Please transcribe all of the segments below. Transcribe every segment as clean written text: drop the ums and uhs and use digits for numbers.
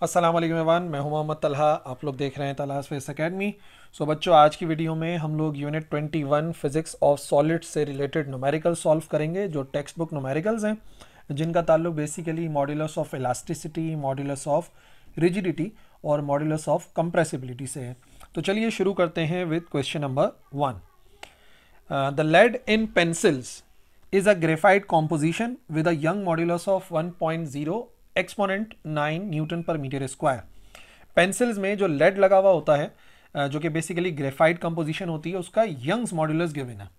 अस्सलाम वालेकुम एवरीवन, मैं हूं मोहम्मद तलहा। आप लोग देख रहे हैं तलहा स्पेस एकेडमी। सो बच्चों, आज की वीडियो में हम लोग यूनिट 21 फिजिक्स ऑफ सॉलिड्स से रिलेटेड न्यूमेरिकल सॉल्व करेंगे, जो टेक्स्ट बुक न्यूमेरिकल्स हैं, जिनका ताल्लुक basically modulus of elasticity, modulus of rigidity और मॉड्यूलस ऑफ कंप्रेसिबिलिटी से है। तो चलिए शुरू करते हैं with question number 1। The lead in pencils is a graphite composition with a Young modulus of 1.0 exponent 9 Newton per metre square. Pencils में जो लेड लगा हुआ होता है, जो कि बेसिकली ग्रेफाइट कंपोजिशन होती है, उसका यंग्स मॉड्यूलस गिवन है।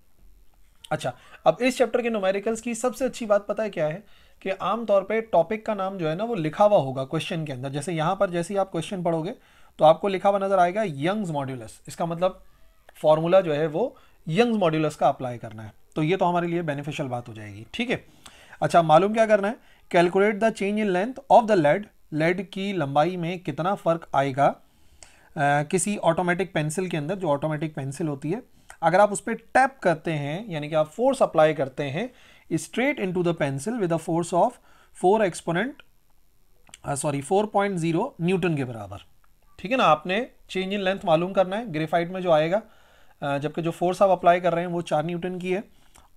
अच्छा, अब इस चैप्टर के न्यूमेरिकल्स की सबसे अच्छी बात पता है क्या है कि आमतौर पे टॉपिक का नाम जो है ना वो लिखा हुआ होगा क्वेश्चन के अंदर। जैसे यहाँ पर जैसे ही आप क्वेश्चन पढ़ोगे तो आपको लिखा हुआ नजर आएगा यंग्स मॉड्यूलस। इसका मतलब फॉर्मूला जो है वो यंग्स मॉड्यूलस का अप्लाई करना है। तो ये तो हमारे लिए बेनिफिशियल बात हो जाएगी, ठीक है। अच्छा, मालूम क्या करना है? Calculate the change in length of the lead. Lead की लंबाई में कितना फर्क आएगा किसी ऑटोमेटिक पेंसिल के अंदर। जो ऑटोमेटिक पेंसिल होती है, अगर आप उस पर टैप करते हैं, यानी कि आप फोर्स अप्लाई करते हैं straight into the pencil with a force of 4.0 Newton के बराबर, ठीक है ना। आपने चेंज इन लेंथ मालूम करना है ग्रेफाइट में जो आएगा, जबकि जो फोर्स आप अप्लाई कर रहे हैं वो 4 न्यूटन की है,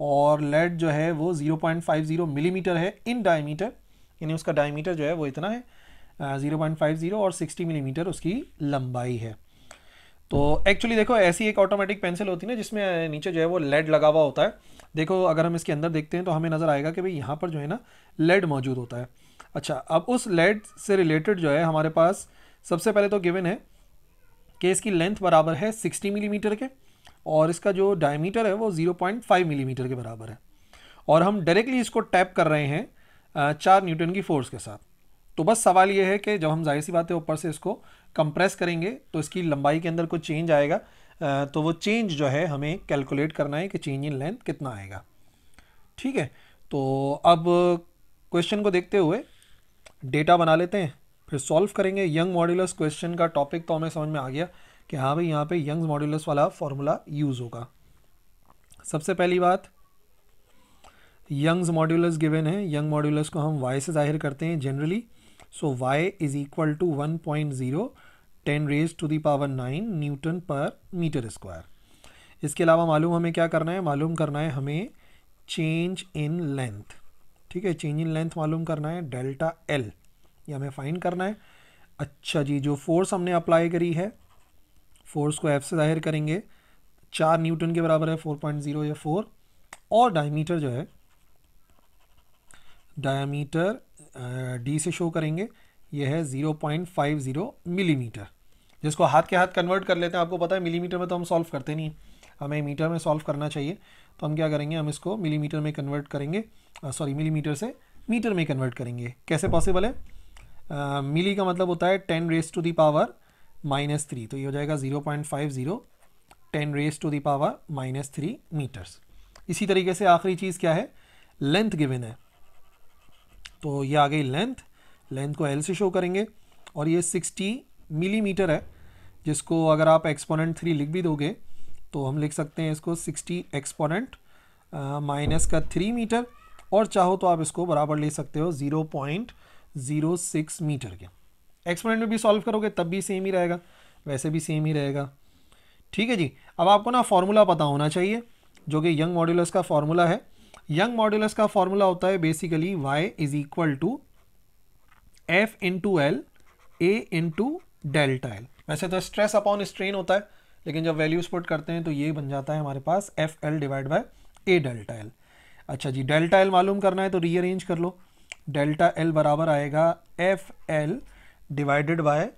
और लेड जो है वो 0.50 मिलीमीटर है इन डायमीटर, यानी उसका डायमीटर जो है वो इतना है 0.50, और 60 मिलीमीटर उसकी लंबाई है। तो एक्चुअली देखो, ऐसी एक ऑटोमेटिक पेंसिल होती है ना जिसमें नीचे जो है वो लेड लगा हुआ होता है। देखो, अगर हम इसके अंदर देखते हैं तो हमें नज़र आएगा कि भाई यहाँ पर जो है ना लेड मौजूद होता है। अच्छा, अब उस लेड से रिलेटेड जो है हमारे पास सबसे पहले तो गिवन है कि इसकी लेंथ बराबर है 60 मिलीमीटर के, और इसका जो डायमीटर है वो 0.5 मिलीमीटर के बराबर है, और हम डायरेक्टली इसको टैप कर रहे हैं 4 न्यूटन की फोर्स के साथ। तो बस सवाल ये है कि जब हम जाहिर सी बात है ऊपर से इसको कंप्रेस करेंगे तो इसकी लंबाई के अंदर कुछ चेंज आएगा, तो वो चेंज जो है हमें कैलकुलेट करना है कि चेंज इन लेंथ कितना आएगा, ठीक है। तो अब क्वेश्चन को देखते हुए डेटा बना लेते हैं, फिर सॉल्व करेंगे। यंग मॉड्यूलस क्वेश्चन का टॉपिक तो हमें समझ में आ गया कि हाँ भाई यहाँ पे यंग्स मॉड्यूलस वाला फॉर्मूला यूज़ होगा। सबसे पहली बात, यंग्स मॉड्यूलस गिवन है। यंग मॉड्यूलस को हम y से जाहिर करते हैं generally. So y is equal to 1.0 10⁻⁹ newton per metre square. इसके अलावा मालूम हमें क्या करना है? मालूम करना है हमें चेंज इन लेंथ, ठीक है। चेंज इन लेंथ मालूम करना है, डेल्टा एल, ये हमें फाइंड करना है। अच्छा जी, जो फोर्स हमने अप्लाई करी है, फोर्स को F से जाहिर करेंगे, 4 न्यूटन के बराबर है 4.0 या 4, और डायमीटर जो है, डायमीटर D से शो करेंगे, यह है 0.50 मिलीमीटर, जिसको हाथ के हाथ कन्वर्ट कर लेते हैं। आपको पता है मिलीमीटर में तो हम सॉल्व करते नहीं, हमें मीटर में सॉल्व करना चाहिए। तो हम क्या करेंगे, हम इसको मिलीमीटर में कन्वर्ट करेंगे, मिलीमीटर से मीटर में कन्वर्ट करेंगे। कैसे पॉसिबल है? मिली का मतलब होता है 10⁻⁻3, तो ये हो जाएगा 0.50 10⁻⁻3 मीटर्स। इसी तरीके से आखिरी चीज़ क्या है? लेंथ गिवन है, तो ये आ गई लेंथ। लेंथ को एल से शो करेंगे, और ये 60 मिलीमीटर है, जिसको अगर आप एक्सपोनेंट 3 लिख भी दोगे तो हम लिख सकते हैं इसको 60 एक्सपोनेंट माइनस का 3 मीटर, और चाहो तो आप इसको बराबर ले सकते हो 0.06 मीटर के। एक्सपोनेंट में भी सॉल्व करोगे तब भी सेम ही रहेगा, वैसे भी सेम ही रहेगा, ठीक है जी। अब आपको ना फॉर्मूला पता होना चाहिए, जो कि यंग मॉड्यूलस का फॉर्मूला है। यंग मॉड्यूलस का फॉर्मूला होता है basically y is equal to F into L A into delta L. वैसे तो स्ट्रेस अपॉन स्ट्रेन होता है, लेकिन जब वैल्यूज पुट करते हैं तो ये बन जाता है हमारे पास F L divide by A delta L. अच्छा जी, डेल्टा एल मालूम करना है तो रीअरेंज कर लो। डेल्टा एल बराबर आएगा एफ एल डिवाइडेड बाय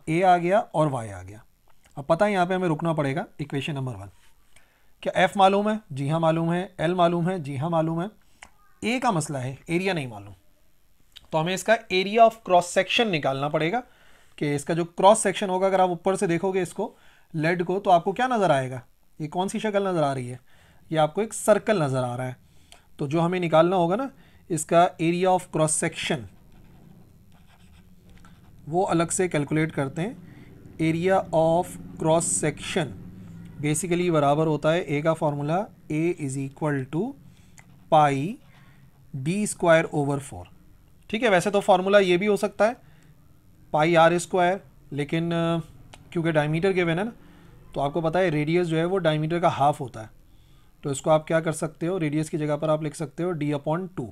ए आ गया और y आ गया। अब पता है यहाँ पे हमें रुकना पड़ेगा। इक्वेशन नंबर 1, क्या f मालूम है? जी हाँ मालूम है। l मालूम है? जी हाँ मालूम है। a का मसला है, एरिया नहीं मालूम, तो हमें इसका एरिया ऑफ क्रॉस सेक्शन निकालना पड़ेगा कि इसका जो क्रॉस सेक्शन होगा, अगर आप ऊपर से देखोगे इसको लेड को, तो आपको क्या नज़र आएगा? ये कौन सी शक्ल नज़र आ रही है? ये आपको एक सर्कल नज़र आ रहा है। तो जो हमें निकालना होगा ना, इसका एरिया ऑफ क्रॉस सेक्शन, वो अलग से कैलकुलेट करते हैं। Area of cross section basically बराबर होता है ए का formula, A is equal to pi d² over 4, ठीक है। वैसे तो फॉर्मूला ये भी हो सकता है पाई आर स्क्वायर, लेकिन क्योंकि डायमीटर गिवन है ना, तो आपको पता है रेडियस जो है वो डायमीटर का हाफ होता है, तो इसको आप क्या कर सकते हो, रेडियस की जगह पर आप लिख सकते हो d/2।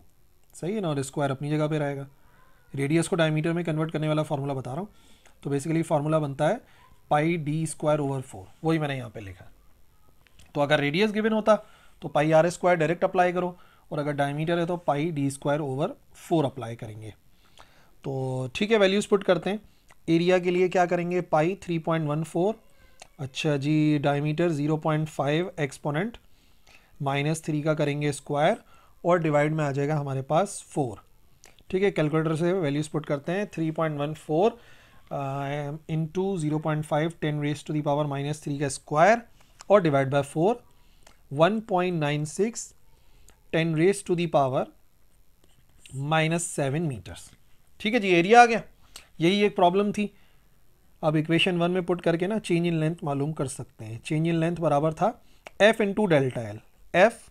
सही है ना, और स्क्वायर अपनी जगह पे रहेगा। रेडियस को डायमीटर में कन्वर्ट करने वाला फार्मूला बता रहा हूँ। तो बेसिकली फार्मूला बनता है पाई d²/4, वही मैंने यहाँ पे लिखा। तो अगर रेडियस गिवन होता तो पाई आर स्क्वायर डायरेक्ट अप्लाई करो, और अगर डायमीटर है तो पाई d²/4 अप्लाई करेंगे। तो ठीक है, वैल्यूज़ पुट करते हैं। एरिया के लिए क्या करेंगे, पाई 3.14, अच्छा जी, डायमीटर 0.5 एक्सपोनेंट -3 का करेंगे स्क्वायर, और डिवाइड में आ जाएगा हमारे पास 4। ठीक है, कैलकुलेटर से वैल्यूज पुट करते हैं। 3.14 इंटू 0.5 10⁻³ का स्क्वायर, और डिवाइड बाय 4, 1.96 10⁻⁻7 मीटर्स। ठीक है जी, एरिया आ गया। यही एक प्रॉब्लम थी। अब इक्वेशन 1 में पुट करके ना चेंज इन लेंथ मालूम कर सकते हैं। चेंज इन लेंथ बराबर था F into delta L. F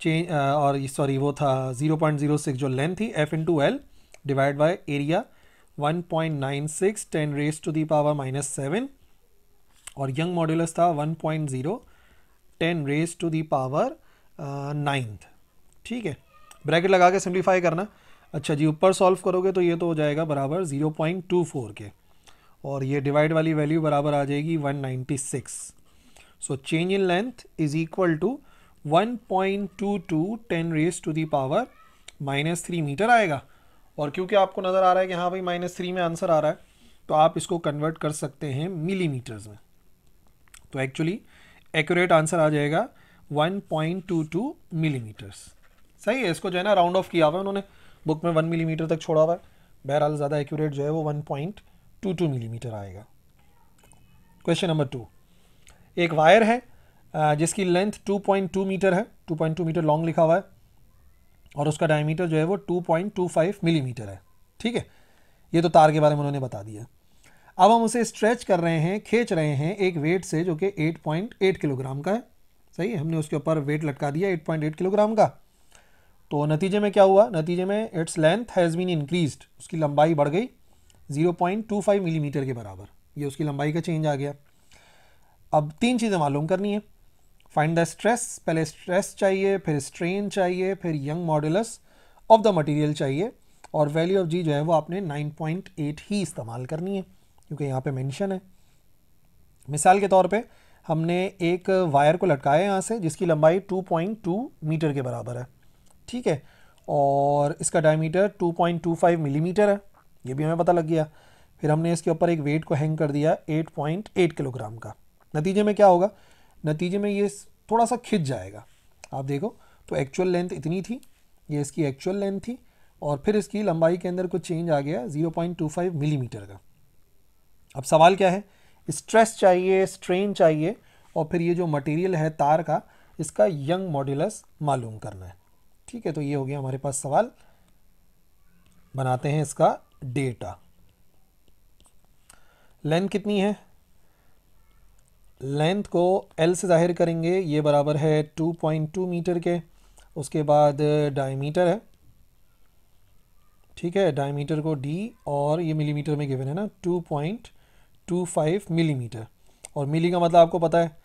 change और सॉरी वो था 0.06 जो लेंथ थी, F into L divide by area 1.96 10⁻⁻7, और यंग मॉड्यूलस था 1.0 10⁻⁹। ठीक है, ब्रैकेट लगा के सिंप्लीफाई करना। अच्छा जी, ऊपर सॉल्व करोगे तो ये तो हो जाएगा बराबर 0.24 के, और ये डिवाइड वाली वैल्यू बराबर आ जाएगी 196। So change in length is equal to 1.22 10⁻⁻3 metre आएगा। और क्योंकि आपको नज़र आ रहा है कि हाँ भाई -3 में आंसर आ रहा है, तो आप इसको कन्वर्ट कर सकते हैं मिलीमीटर्स में। तो एक्चुअली एक्यूरेट आंसर आ जाएगा 1.22 मिलीमीटर्स। सही है, इसको जो है ना राउंड ऑफ किया हुआ है उन्होंने, बुक में 1 मिलीमीटर तक छोड़ा हुआ है। बहरहाल ज़्यादा एक्यूरेट जो है वो 1.22 मिलीमीटर आएगा। क्वेश्चन नंबर 2, एक वायर है जिसकी लेंथ 2.2 मीटर है, 2.2 मीटर लॉन्ग लिखा हुआ है, और उसका डायमीटर जो है वो 2.25 मिलीमीटर है। ठीक है, ये तो तार के बारे में उन्होंने बता दिया। अब हम उसे स्ट्रेच कर रहे हैं, खींच रहे हैं एक वेट से जो कि 8.8 किलोग्राम का है। सही है, हमने उसके ऊपर वेट लटका दिया 8.8 किलोग्राम का। तो नतीजे में क्या हुआ, नतीजे में its length has been increased, उसकी लंबाई बढ़ गई 0.25 मिलीमीटर के बराबर। ये उसकी लंबाई का चेंज आ गया। अब 3 चीज़ें मालूम करनी है। फाइंड द स्ट्रेस, पहले स्ट्रेस चाहिए, फिर स्ट्रेन चाहिए, फिर young modulus of the material चाहिए, और वैल्यू ऑफ जी जो है वो आपने 9.8 ही इस्तेमाल करनी है क्योंकि यहाँ पे मेंशन है। मिसाल के तौर पे हमने एक वायर को लटकाया यहाँ से जिसकी लंबाई 2.2 मीटर के बराबर है। ठीक है, और इसका डायमीटर 2.25 मिलीमीटर है, ये भी हमें पता लग गया। फिर हमने इसके ऊपर एक वेट को हैंग कर दिया 8.8 किलोग्राम का। नतीजे में क्या होगा, नतीजे में ये थोड़ा सा खिंच जाएगा। आप देखो तो एक्चुअल लेंथ इतनी थी, ये इसकी एक्चुअल लेंथ थी, और फिर इसकी लंबाई के अंदर कुछ चेंज आ गया 0.25 मिलीमीटर का। अब सवाल क्या है, स्ट्रेस चाहिए, स्ट्रेन चाहिए, और फिर ये जो मटेरियल है तार का, इसका यंग मॉड्यूलस मालूम करना है। ठीक है, तो ये हो गया हमारे पास सवाल। बनाते हैं इसका डेटा। लेंथ कितनी है, लेंथ को L से जाहिर करेंगे, ये बराबर है 2.2 मीटर के। उसके बाद डायमीटर है, ठीक है, डायमीटर को D, और ये मिलीमीटर में गिवन है ना 2.25 मिलीमीटर, और मिली का मतलब आपको पता है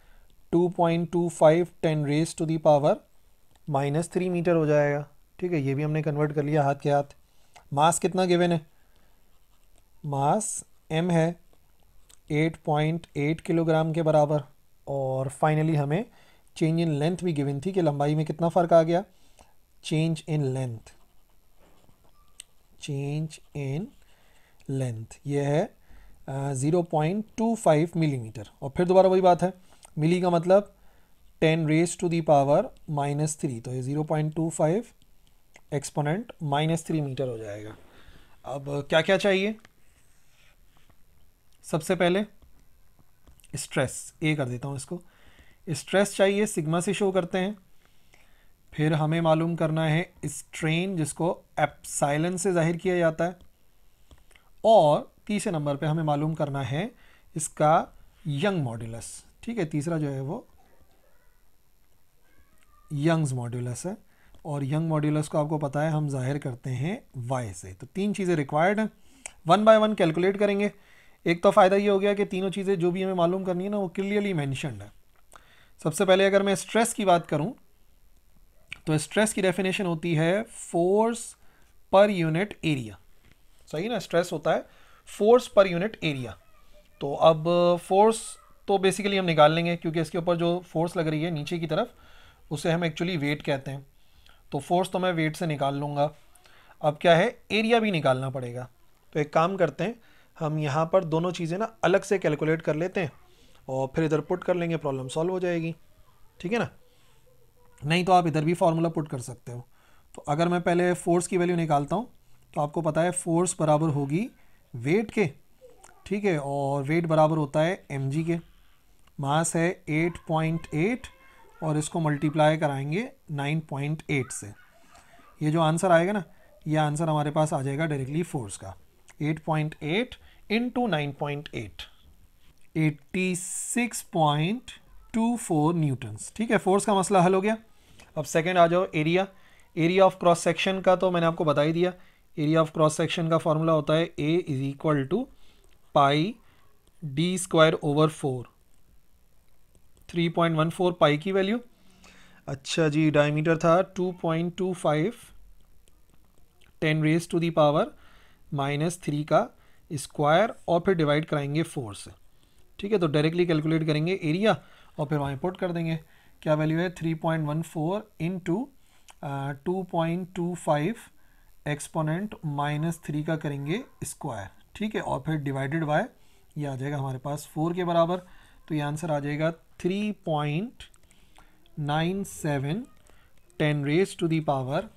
2.25 10⁻⁻³ मीटर हो जाएगा। ठीक है, ये भी हमने कन्वर्ट कर लिया हाथ के हाथ। मास कितना गिवन है, मास M है 8.8 किलोग्राम के बराबर, और फाइनली हमें चेंज इन लेंथ भी गिवन थी कि लंबाई में कितना फ़र्क आ गया। Change in length, change in length ये है 0.25 मिलीमीटर, और फिर दोबारा वही बात है, मिली का मतलब 10⁻⁻3, तो ये 0.25 एक्सपोनेंट -3 मीटर हो जाएगा। अब क्या क्या चाहिए, सबसे पहले स्ट्रेस, ए कर देता हूँ इसको, स्ट्रेस चाहिए, सिग्मा से शो करते हैं। फिर हमें मालूम करना है स्ट्रेन, जिसको एप्सिलॉन से जाहिर किया जाता है, और तीसरे नंबर पे हमें मालूम करना है इसका यंग मॉड्यूलस। ठीक है, तीसरा जो है वो यंग्स मॉड्यूलस है, और यंग मॉड्यूलस को आपको पता है हम जाहिर करते हैं y से। तो 3 चीज़ें रिक्वायर्ड हैं, वन बाय वन कैलकुलेट करेंगे। एक तो फ़ायदा ये हो गया कि तीनों चीज़ें जो भी हमें मालूम करनी है ना वो क्लियरली मैंशनड है। सबसे पहले अगर मैं स्ट्रेस की बात करूं तो स्ट्रेस की डेफिनेशन होती है फोर्स पर यूनिट एरिया। सही ना, स्ट्रेस होता है फोर्स पर यूनिट एरिया। तो अब फोर्स तो बेसिकली हम निकाल लेंगे क्योंकि इसके ऊपर जो फोर्स लग रही है नीचे की तरफ उसे हम एक्चुअली वेट कहते हैं। तो फोर्स तो मैं वेट से निकाल लूँगा। अब क्या है, एरिया भी निकालना पड़ेगा। तो एक काम करते हैं, हम यहाँ पर दोनों चीज़ें ना अलग से कैलकुलेट कर लेते हैं और फिर इधर पुट कर लेंगे, प्रॉब्लम सॉल्व हो जाएगी। ठीक है ना, नहीं तो आप इधर भी फार्मूला पुट कर सकते हो। तो अगर मैं पहले फोर्स की वैल्यू निकालता हूँ तो आपको पता है फोर्स बराबर होगी वेट के। ठीक है, और वेट बराबर होता है mg के। मास है 8.8 और इसको मल्टीप्लाई कराएंगे 9.8 से। ये जो आंसर आएगा ना, ये आंसर हमारे पास आ जाएगा डायरेक्टली फोर्स का 8.8 इंटू 9.8, 86.24 न्यूटन्स। ठीक है, फोर्स का मसला हल हो गया। अब सेकंड आ जाओ, area. Area of cross section का तो मैंने आपको बता ही दिया। एरिया ऑफ क्रॉस सेक्शन का फॉर्मूला होता है A is equal to pi D square over 4, 3.14 pi की वैल्यू। अच्छा जी, डायमीटर था 2.25, 10 रेज टू दी पावर -3 का स्क्वायर और फिर डिवाइड कराएंगे 4 से। ठीक है, तो डायरेक्टली कैलकुलेट करेंगे एरिया और फिर वहाँ पुट कर देंगे। क्या वैल्यू है, 3.14 इंटू 2.25 एक्सपोनेंट -3 का करेंगे स्क्वायर। ठीक है, और फिर डिवाइडेड बाय ये आ जाएगा हमारे पास 4 के बराबर। तो ये आंसर आ जाएगा 3.97 10 raise to the power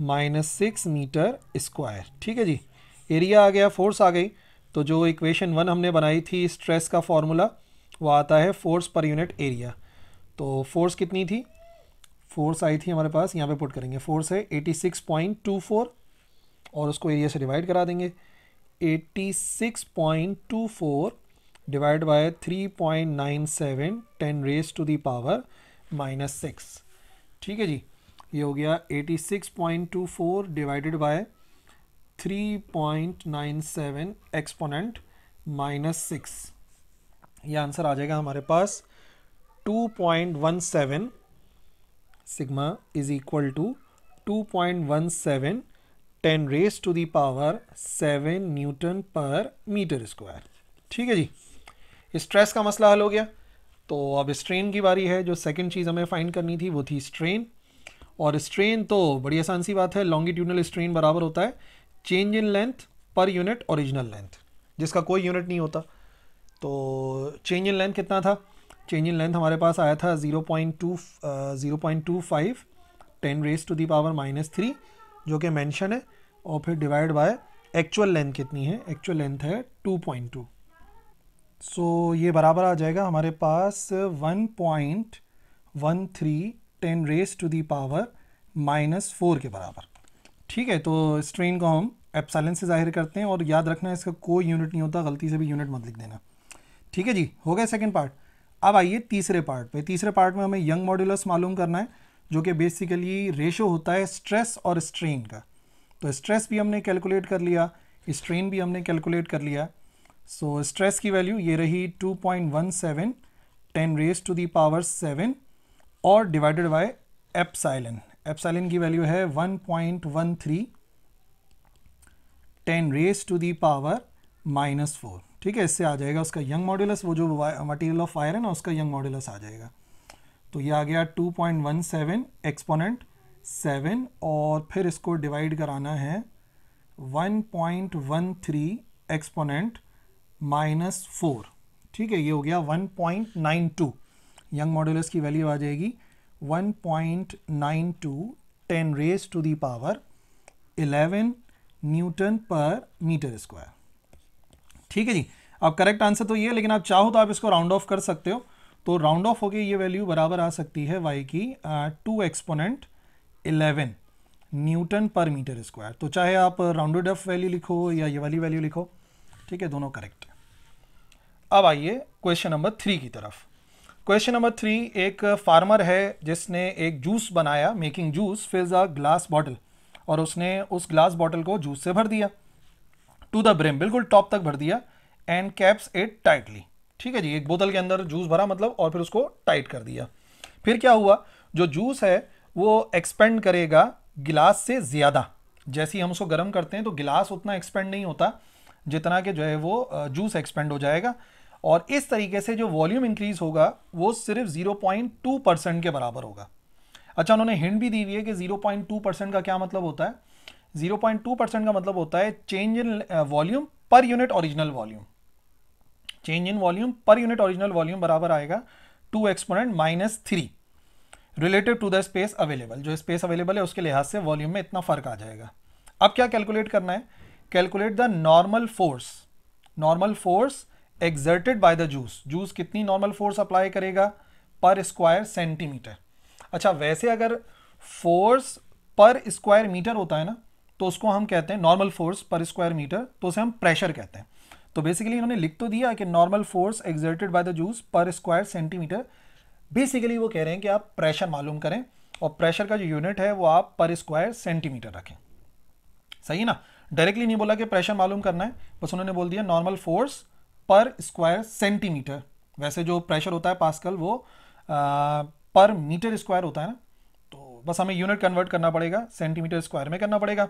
-6 metre square. ठीक है जी, एरिया आ गया, फोर्स आ गई। तो जो इक्वेशन 1 हमने बनाई थी स्ट्रेस का फॉर्मूला वो आता है फोर्स पर यूनिट एरिया। तो फोर्स कितनी थी, फोर्स आई थी हमारे पास, यहाँ पे पुट करेंगे। फोर्स है 86.24 और उसको एरिया से डिवाइड करा देंगे। 86.24 divide by 3.97 10 raise to the power -6। ठीक है जी, ये हो गया 86.24 डिवाइडेड बाय 3.97 एक्सपोनेंट -6। ये आंसर आ जाएगा हमारे पास 2.17 sigma is equal to 2.17 10 raise to the power 7 newton per metre square. ठीक है जी, स्ट्रेस का मसला हल हो गया। तो अब स्ट्रेन की बारी है। जो सेकंड चीज़ हमें फाइंड करनी थी वो थी स्ट्रेन। और स्ट्रेन तो बड़ी आसान सी बात है, लॉन्गिट्यूडनल स्ट्रेन बराबर होता है change in length per unit original length, जिसका कोई यूनिट नहीं होता। तो चेंज इन लेंथ कितना था, चेंज इन लेंथ हमारे पास आया था 0.25 10 रेज टू दी पावर -3 जो कि मेंशन है, और फिर डिवाइड बाय एक्चुअल लेंथ कितनी है, एक्चुअल लेंथ है 2.2। सो ये बराबर आ जाएगा हमारे पास 1.13 10 रेज टू दी पावर -4 के बराबर। ठीक है, तो स्ट्रेन को हम एप्सिलॉन से जाहिर करते हैं और याद रखना इसका कोई यूनिट नहीं होता, गलती से भी यूनिट मत लिख देना। ठीक है जी, हो गया सेकंड पार्ट। अब आइए तीसरे पार्ट पे। तीसरे पार्ट में हमें यंग मॉड्यूलस मालूम करना है जो कि बेसिकली रेशो होता है स्ट्रेस और स्ट्रेन का। तो स्ट्रेस भी हमने कैलकुलेट कर लिया, स्ट्रेन भी हमने कैलकुलेट कर लिया। सो स्ट्रेस की वैल्यू ये रही 2.17 10 रेज टू दी पावर 7 और डिवाइडेड बाय एप्सिलॉन। एप्सिलॉन की वैल्यू है 1.13 10 रेज टू दी पावर -4। ठीक है, इससे आ जाएगा उसका यंग मॉड्यूलस, वो जो मटेरियल ऑफ फायर है ना उसका यंग मॉड्यूलस आ जाएगा। तो ये आ गया 2.17 एक्सपोनेंट 7 और फिर इसको डिवाइड कराना है 1.13 एक्सपोनेंट -4। ठीक है, ये हो गया 1.92। यंग मॉड्यूलस की वैल्यू आ जाएगी 1.92 10 raise to the power 11 newton per metre square. ठीक है जी, अब करेक्ट आंसर तो ये है, लेकिन आप चाहो तो आप इसको राउंड ऑफ कर सकते हो। तो राउंड ऑफ होके ये वैल्यू बराबर आ सकती है y की 2 exponent 11 newton per metre square. तो चाहे आप राउंडेड ऑफ वैल्यू लिखो या ये वाली वैल्यू लिखो, ठीक है, दोनों करेक्ट है। अब आइए क्वेश्चन नंबर 3 की तरफ। क्वेश्चन नंबर 3, एक फार्मर है जिसने एक जूस बनाया, making juice fills a glass bottle. और उसने उस ग्लास बॉटल को जूस से भर दिया टू द ब्रिम, बिल्कुल टॉप तक भर दिया, एंड कैप्स इट टाइटली। ठीक है जी, एक बोतल के अंदर जूस भरा मतलब, और फिर उसको टाइट कर दिया। फिर क्या हुआ, जो जूस है वो एक्सपेंड करेगा गिलास से ज़्यादा। जैसे ही हम उसको गर्म करते हैं तो गिलास उतना एक्सपेंड नहीं होता जितना कि जो है वो जूस एक्सपेंड हो जाएगा, और इस तरीके से जो वॉल्यूम इंक्रीज होगा वो सिर्फ 0.2% के बराबर होगा। अच्छा, उन्होंने हिंट भी दी हुई है कि 0.2% का क्या मतलब होता है। 0.2% का मतलब होता है change in volume per unit original volume. Change in volume per unit original volume बराबर आएगा 2 exponent -3 relative to the space available. जो स्पेस अवेलेबल है उसके लिहाज से वॉल्यूम में इतना फर्क आ जाएगा। अब क्या कैलकुलेट करना है, calculate the normal force. Normal force exerted by the juice. Juice कितनी नॉर्मल फोर्स अप्लाई करेगा पर स्क्वायर सेंटीमीटर। अच्छा, वैसे अगर फोर्स पर स्क्वायर मीटर होता है ना, तो उसको हम कहते हैं नॉर्मल फोर्स पर स्क्वायर मीटर, तो उसे हम प्रेशर कहते हैं। तो बेसिकली इन्होंने लिख तो दिया कि normal force exerted by the juice पर स्क्वायर सेंटीमीटर। बेसिकली वो कह रहे हैं कि आप प्रेशर मालूम करें, और प्रेशर का जो यूनिट है वो आप पर स्क्वायर सेंटीमीटर रखें। सही है ना, डायरेक्टली नहीं बोला कि प्रेशर मालूम करना है, बस उन्होंने बोल दिया नॉर्मल फोर्स पर स्क्वायर सेंटीमीटर। वैसे जो प्रेशर होता है पास्कल वो पर मीटर स्क्वायर होता है ना, तो बस हमें यूनिट कन्वर्ट करना पड़ेगा, सेंटीमीटर स्क्वायर में करना पड़ेगा।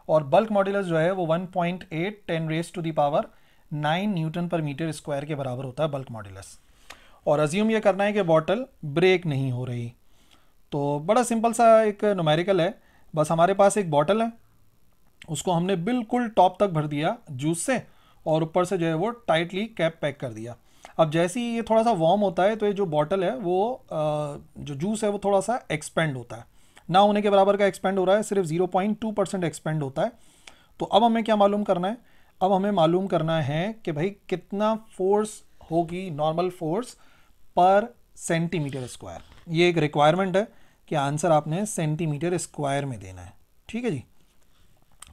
और बल्क मॉड्यूलस जो है वो 1.8 10⁻⁹ न्यूटन पर मीटर स्क्वायर के बराबर होता है बल्क मॉड्यूलस। और अज्यूम ये करना है कि बॉटल ब्रेक नहीं हो रही। तो बड़ा सिंपल सा एक न्यूमेरिकल है, बस हमारे पास एक बॉटल है, उसको हमने बिल्कुल टॉप तक भर दिया जूस से, और ऊपर से जो है वो टाइटली कैप पैक कर दिया। अब जैसे ही ये थोड़ा सा वार्म होता है तो ये जो बॉटल है वो जो जूस है वो थोड़ा सा एक्सपेंड होता है, ना होने के बराबर का एक्सपेंड हो रहा है, सिर्फ 0.2% एक्सपेंड होता है। तो अब हमें क्या मालूम करना है, अब हमें मालूम करना है कि भाई कितना फोर्स होगी नॉर्मल फोर्स पर सेंटीमीटर स्क्वायर। ये एक रिक्वायरमेंट है कि आंसर आपने सेंटीमीटर स्क्वायर में देना है। ठीक है जी,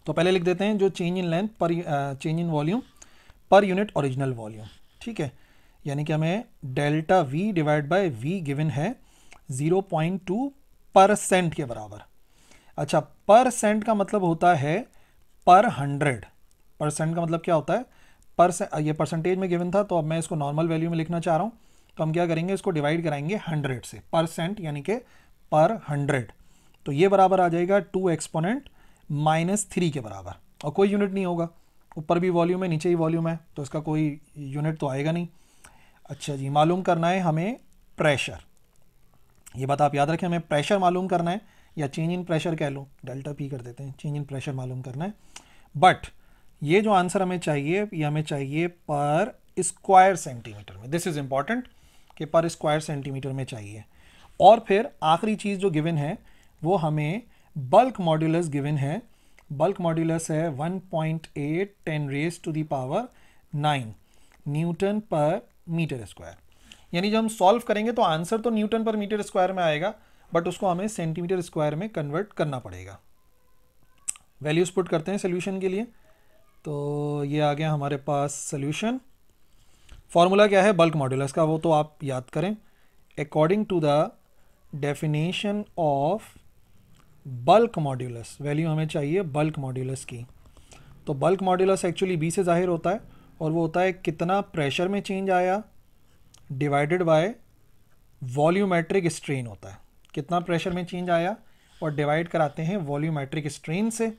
तो पहले लिख देते हैं जो change in length per change in volume per unit original volume. ठीक है, यानी कि हमें delta V divide by V given है 0.2% के बराबर। अच्छा, परसेंट का मतलब होता है पर 100। परसेंट का मतलब क्या होता है, ये परसेंटेज में गिवन था, तो अब मैं इसको नॉर्मल वैल्यू में लिखना चाह रहा हूँ। तो हम क्या करेंगे, इसको डिवाइड कराएंगे 100 से, परसेंट यानी कि पर 100। तो ये बराबर आ जाएगा 2 एक्सपोनेंट -3 के बराबर, और कोई यूनिट नहीं होगा, ऊपर भी वॉल्यूम है नीचे ही वॉल्यूम है, तो इसका कोई यूनिट तो आएगा नहीं। अच्छा जी, मालूम करना है हमें प्रेशर। ये बात आप याद रखें, हमें प्रेशर मालूम करना है, या चेंज इन प्रेशर कह लो, डेल्टा पी कर देते हैं, चेंज इन प्रेशर मालूम करना है। बट ये जो आंसर हमें चाहिए, ये हमें चाहिए पर स्क्वायर सेंटीमीटर में। दिस इज इंपॉर्टेंट कि पर स्क्वायर सेंटीमीटर में चाहिए। और फिर आखिरी चीज़ जो गिवन है वो हमें बल्क मॉड्यूलस गिवन है। बल्क मॉड्यूलस है 1.8 10⁻⁹ न्यूटन पर मीटर स्क्वायर। यानी जब हम सॉल्व करेंगे तो आंसर तो न्यूटन पर मीटर स्क्वायर में आएगा, बट उसको हमें सेंटीमीटर स्क्वायर में कन्वर्ट करना पड़ेगा। वैल्यूज पुट करते हैं सोल्यूशन के लिए। तो ये आ गया हमारे पास सोल्यूशन। फॉर्मूला क्या है बल्क मॉड्यूलस का, वो तो आप याद करें। According to the definition of bulk modulus, value हमें चाहिए बल्क मॉड्यूलस की। तो बल्क मॉड्यूलस एक्चुअली बी से जाहिर होता है, और वो होता है कितना प्रेशर में चेंज आया डिवाइडेड बाय वॉल्यूमेट्रिक स्ट्रेन होता है। कितना प्रेशर में चेंज आया और डिवाइड कराते हैं वॉल्यूमेट्रिक स्ट्रेन से।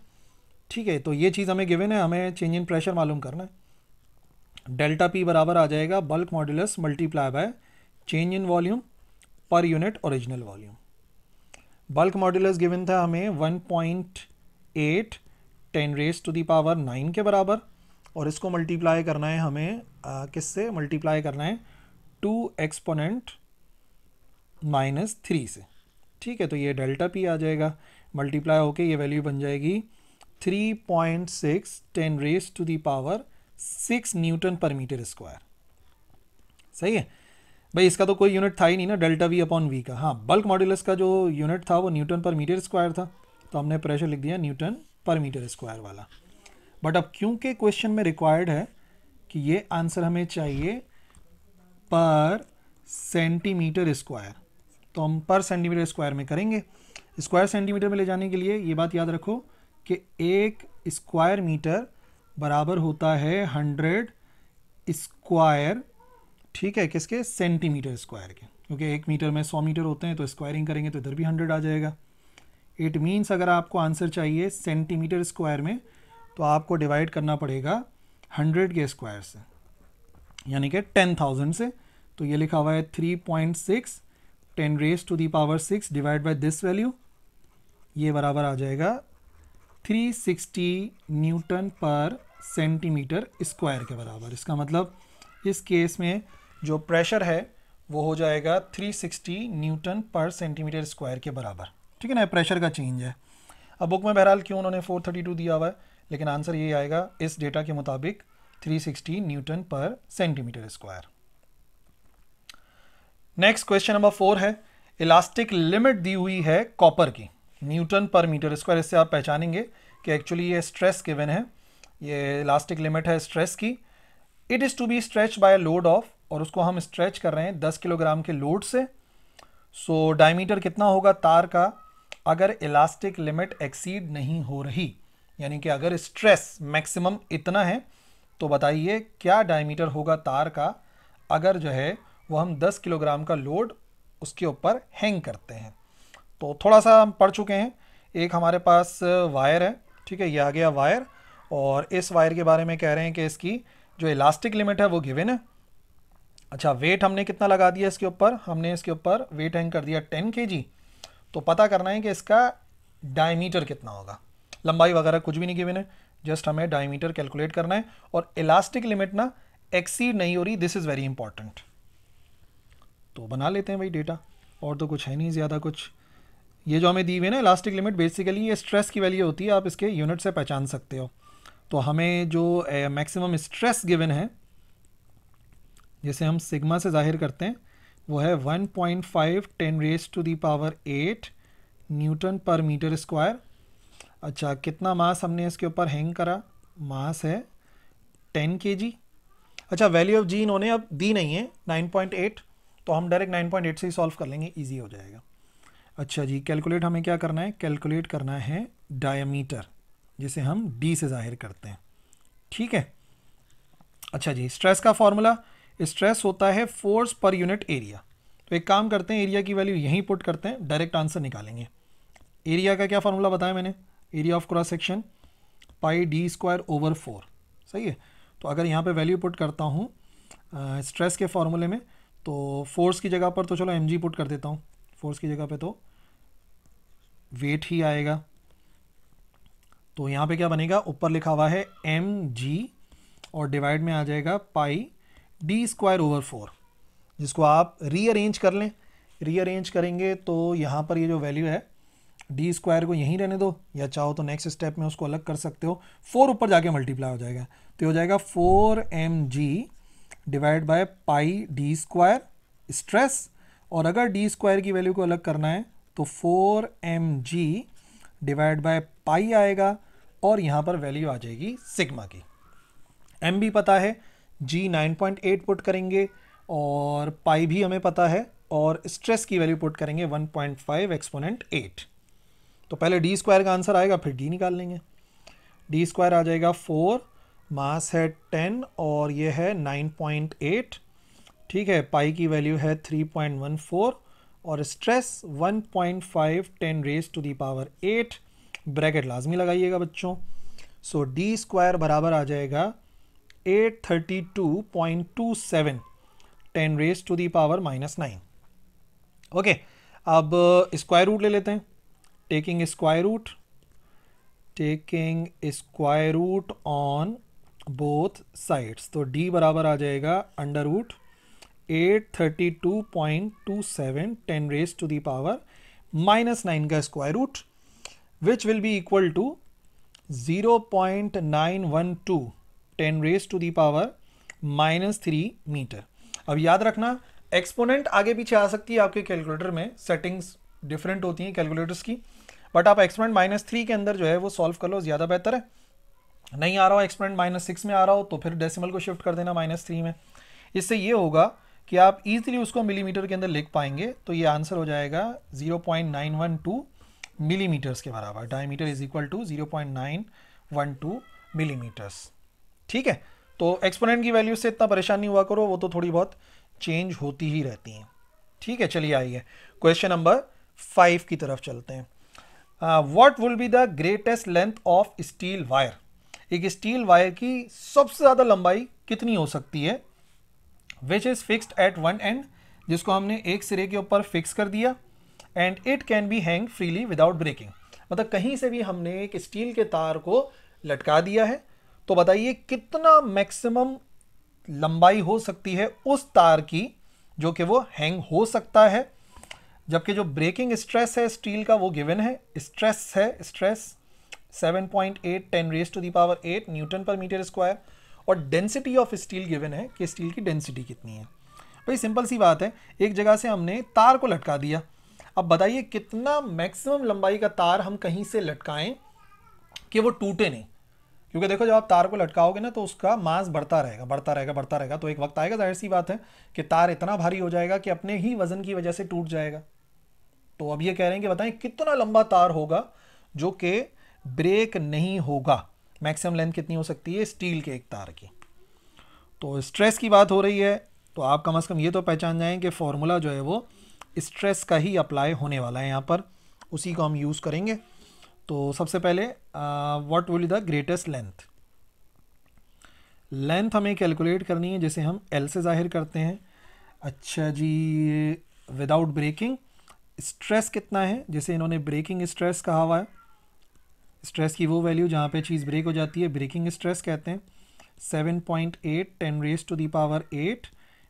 ठीक है, तो ये चीज़ हमें गिवन है, हमें चेंज इन प्रेशर मालूम करना है। डेल्टा पी बराबर आ जाएगा bulk modulus multiply by change in volume per unit original volume. Bulk modulus given था हमें 1.8 10⁻⁹ के बराबर, और इसको मल्टीप्लाई करना है हमें किससे मल्टीप्लाई करना है 2 एक्सपोनेंट -3 से। ठीक है, तो ये डेल्टा पी आ जाएगा, मल्टीप्लाई होके ये वैल्यू बन जाएगी 3.6 10⁻⁶ न्यूटन पर मीटर स्क्वायर। सही है भाई, इसका तो कोई यूनिट था ही नहीं ना, डेल्टा वी अपॉन वी का। हाँ, बल्क मॉड्यूलस का जो यूनिट था वो न्यूटन पर मीटर स्क्वायर था, तो हमने प्रेशर लिख दिया न्यूटन पर मीटर स्क्वायर वाला। बट अब क्योंकि क्वेश्चन में रिक्वायर्ड है कि ये आंसर हमें चाहिए पर सेंटीमीटर स्क्वायर, तो हम पर सेंटीमीटर स्क्वायर में करेंगे। स्क्वायर सेंटीमीटर में ले जाने के लिए ये बात याद रखो कि 1 स्क्वायर मीटर बराबर होता है 100 स्क्वायर, ठीक है, किसके, सेंटीमीटर स्क्वायर के, क्योंकि 1 मीटर में 100 मीटर होते हैं, तो स्क्वायरिंग करेंगे तो इधर भी 100 आ जाएगा। इट मीन्स अगर आपको आंसर चाहिए सेंटीमीटर स्क्वायर में तो आपको डिवाइड करना पड़ेगा 100 के स्क्वायर से, यानी कि 10,000 से। तो ये लिखा हुआ है 3.6 10 raise to the power 6 divide by this value, ये बराबर आ जाएगा 360 न्यूटन पर सेंटीमीटर स्क्वायर के बराबर। इसका मतलब इस केस में जो प्रेशर है वो हो जाएगा 360 न्यूटन पर सेंटीमीटर स्क्वायर के बराबर, ठीक है ना, प्रेशर का चेंज है। अब बुक में बहरहाल क्यों उन्होंने 432 दिया हुआ है, लेकिन आंसर ये आएगा इस डेटा के मुताबिक 360 न्यूटन पर centimetre square. Next question number 4 है, इलास्टिक लिमिट दी हुई है कॉपर की न्यूटन पर मीटर स्क्वायर। इससे आप पहचानेंगे कि एक्चुअली ये स्ट्रेस गिवन है, ये इलास्टिक लिमिट है स्ट्रेस की। It is to be stretch by load of, और उसको हम स्ट्रेच कर रहे हैं 10 किलोग्राम के लोड से। सो डायमीटर कितना होगा तार का अगर इलास्टिक लिमिट एक्सीड नहीं हो रही, यानी कि अगर स्ट्रेस मैक्सिमम इतना है तो बताइए क्या डायमीटर होगा तार का अगर जो है वो हम 10 किलोग्राम का लोड उसके ऊपर हैंग करते हैं। तो थोड़ा सा हम पढ़ चुके हैं। एक हमारे पास वायर है, ठीक है, ये आ गया वायर, और इस वायर के बारे में कह रहे हैं कि इसकी जो इलास्टिक लिमिट है वो गिवन है। अच्छा, वेट हमने कितना लगा दिया इसके ऊपर, हमने इसके ऊपर वेट हैंग कर दिया 10 kg। तो पता करना है कि इसका डायमीटर कितना होगा, लंबाई वगैरह कुछ भी नहीं गिवन है, जस्ट हमें डायमीटर कैलकुलेट करना है। और इलास्टिक लिमिट ना एक्सीड नहीं हो रही, दिस इज़ वेरी इंपॉर्टेंट। तो बना लेते हैं भाई डेटा, और तो कुछ है नहीं ज़्यादा कुछ। ये जो हमें दी हुई है ना इलास्टिक लिमिट, बेसिकली ये स्ट्रेस की वैल्यू होती है, आप इसके यूनिट से पहचान सकते हो। तो हमें जो मैक्सिमम स्ट्रेस गिवन है जिसे हम सिग्मा से जाहिर करते हैं वो है 1.5 10 raise to the power 8 newton per metre square. अच्छा, कितना मास हमने इसके ऊपर हैंग करा, मास है 10 kg। अच्छा, वैल्यू ऑफ जी इन्होंने अब दी नहीं है 9.8, तो हम डायरेक्ट 9.8 से ही सॉल्व कर लेंगे, इजी हो जाएगा। अच्छा जी, कैलकुलेट हमें क्या करना है, कैलकुलेट करना है डायमीटर, जिसे हम डी से जाहिर करते हैं, ठीक है। अच्छा जी, स्ट्रेस का फॉर्मूला, स्ट्रेस होता है फोर्स पर यूनिट एरिया। तो एक काम करते हैं, एरिया की वैल्यू यहीं पुट करते हैं, डायरेक्ट आंसर निकालेंगे। एरिया का क्या फॉर्मूला बताया मैंने, area of cross section pi D square over 4, सही है। तो अगर यहाँ पे वैल्यू पुट करता हूँ स्ट्रेस के फॉर्मूले में, तो फोर्स की जगह पर तो चलो mg पुट कर देता हूँ, फोर्स की जगह पे तो वेट ही आएगा। तो यहाँ पे क्या बनेगा, ऊपर लिखा हुआ है mg और डिवाइड में आ जाएगा पाई डी स्क्वायर ओवर 4, जिसको आप रीअरेंज कर लें। रीअरेंज करेंगे तो यहाँ पर ये जो वैल्यू है डी स्क्वायर को यहीं रहने दो, या चाहो तो नेक्स्ट स्टेप में उसको अलग कर सकते हो, 4 ऊपर जाके मल्टीप्लाई हो जाएगा, तो हो जाएगा 4mg divide by pi D square stress. और अगर डी स्क्वायर की वैल्यू को अलग करना है तो 4mg डिवाइड बाय पाई आएगा, और यहाँ पर वैल्यू आ जाएगी सिग्मा की। एम भी पता है, जी 9.8 पुट करेंगे, और पाई भी हमें पता है, और स्ट्रेस की वैल्यू पुट करेंगे 1.5 एक्सपोनेंट 8। तो पहले डी स्क्वायर का आंसर आएगा, फिर डी निकाल लेंगे। डी स्क्वायर आ जाएगा 4, मास है 10 और ये है 9.8, ठीक है। पाई की वैल्यू है 3.14 और stress 1.5 10 raise to the power 8, bracket लाजमी लगाइएगा बच्चों। सो डी स्क्वायर बराबर आ जाएगा 832.27 10 raise to the power -9। Okay, अब स्क्वायर रूट ले लेते हैं, taking square root on both sides. तो d बराबर आ जाएगा under root 832.27 10 raise to the power -9 का square root, which will be equal to 0.912 10 raise to the power -3 metre. अब याद रखना, एक्सपोनेंट आगे पीछे आ सकती है आपके कैलकुलेटर में, सेटिंग्स डिफरेंट होती हैं कैलकुलेटर्स की, बट आप एक्सपोनेंट -3 के अंदर जो है वो सॉल्व कर लो, ज़्यादा बेहतर है। नहीं आ रहा हो एक्सपोनेंट -6 में आ रहा हो तो फिर डेसिमल को शिफ्ट कर देना -3 में। इससे ये होगा कि आप इजीली उसको मिलीमीटर के अंदर लिख पाएंगे। तो ये आंसर हो जाएगा 0.912 मिलीमीटर्स के बराबर, diameter is equal to 0.912 millimetres. ठीक है, तो एक्सपोनेंट की वैल्यू से इतना परेशान नहीं हुआ करो, वो तो थोड़ी बहुत चेंज होती ही रहती हैं। ठीक है, चलिए आइए क्वेश्चन नंबर 5 की तरफ चलते हैं। What will be the greatest length of steel wire? एक स्टील वायर की सबसे ज़्यादा लंबाई कितनी हो सकती है? Which is fixed at one end, जिसको हमने एक सिरे के ऊपर फिक्स कर दिया, and it can be hang freely without breaking. मतलब कहीं से भी हमने एक स्टील के तार को लटका दिया है, तो बताइए कितना मैक्सिमम लंबाई हो सकती है उस तार की जो कि वो हैंग हो सकता है, जबकि जो ब्रेकिंग स्ट्रेस है स्टील का वो गिवन है। स्ट्रेस है, stress 7.8 10⁻⁸ Newton per metre square, और डेंसिटी ऑफ स्टील गिवन है कि स्टील की डेंसिटी कितनी है। भाई सिंपल सी बात है, एक जगह से हमने तार को लटका दिया, अब बताइए कितना मैक्सिमम लंबाई का तार हम कहीं से लटकाएं कि वो टूटे नहीं। क्योंकि देखो जब आप तार को लटकाओगे ना तो उसका मास बढ़ता रहेगा बढ़ता रहेगा बढ़ता रहेगा, तो एक वक्त आएगा जाहिर सी बात है कि तार इतना भारी हो जाएगा कि अपने ही वजन की वजह से टूट जाएगा। तो अब ये कह रहे हैं कि बताएं कितना लंबा तार होगा जो कि ब्रेक नहीं होगा, मैक्सिमम लेंथ कितनी हो सकती है स्टील के एक तार की। तो स्ट्रेस की बात हो रही है, तो आप कम से कम ये तो पहचान जाएं कि फॉर्मूला जो है वो स्ट्रेस का ही अप्लाई होने वाला है यहाँ पर, उसी को हम यूज़ करेंगे। तो सबसे पहले what will the greatest length, length हमें कैलकुलेट करनी है जिसे हम एल से जाहिर करते हैं। अच्छा जी, विदाउट ब्रेकिंग स्ट्रेस कितना है जिसे इन्होंने ब्रेकिंग स्ट्रेस कहा हुआ है। स्ट्रेस की वो वैल्यू जहाँ पे चीज़ ब्रेक हो जाती है ब्रेकिंग स्ट्रेस कहते हैं। 7.8 10⁸8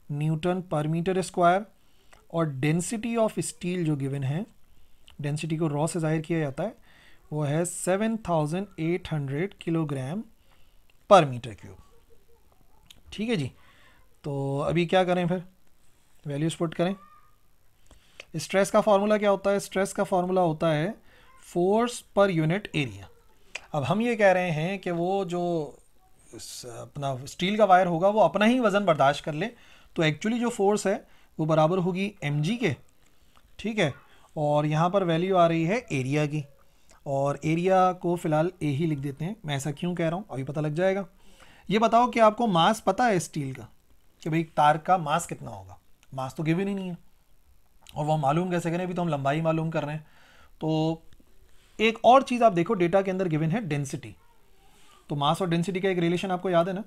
न्यूटन पर मीटर स्क्वायर, और डेंसिटी ऑफ स्टील जो गिवन है, डेंसिटी को रॉ से जाहिर किया जाता है, वो है 7800 किलोग्राम पर मीटर क्यूब। ठीक है जी, तो अभी क्या करें फिर, वैल्यूज पुट करें। स्ट्रेस का फॉर्मूला क्या होता है? स्ट्रेस का फॉर्मूला होता है फोर्स पर यूनिट एरिया। अब हम ये कह रहे हैं कि वो जो अपना स्टील का वायर होगा वो अपना ही वज़न बर्दाश्त कर ले, तो एक्चुअली जो फोर्स है वो बराबर होगी mg के। ठीक है, और यहाँ पर वैल्यू आ रही है एरिया की, और एरिया को फ़िलहाल ए ही लिख देते हैं। मैं ऐसा क्यों कह रहा हूँ अभी पता लग जाएगा। ये बताओ कि आपको मास पता है स्टील का, कि भाई तार का मास कितना होगा? मास तो गिवन ही नहीं है, और वो मालूम कैसे करें, अभी तो हम लंबाई मालूम कर रहे हैं। तो एक और चीज़ आप देखो, डेटा के अंदर गिवन है डेंसिटी। तो मास और डेंसिटी का एक रिलेशन आपको याद है ना।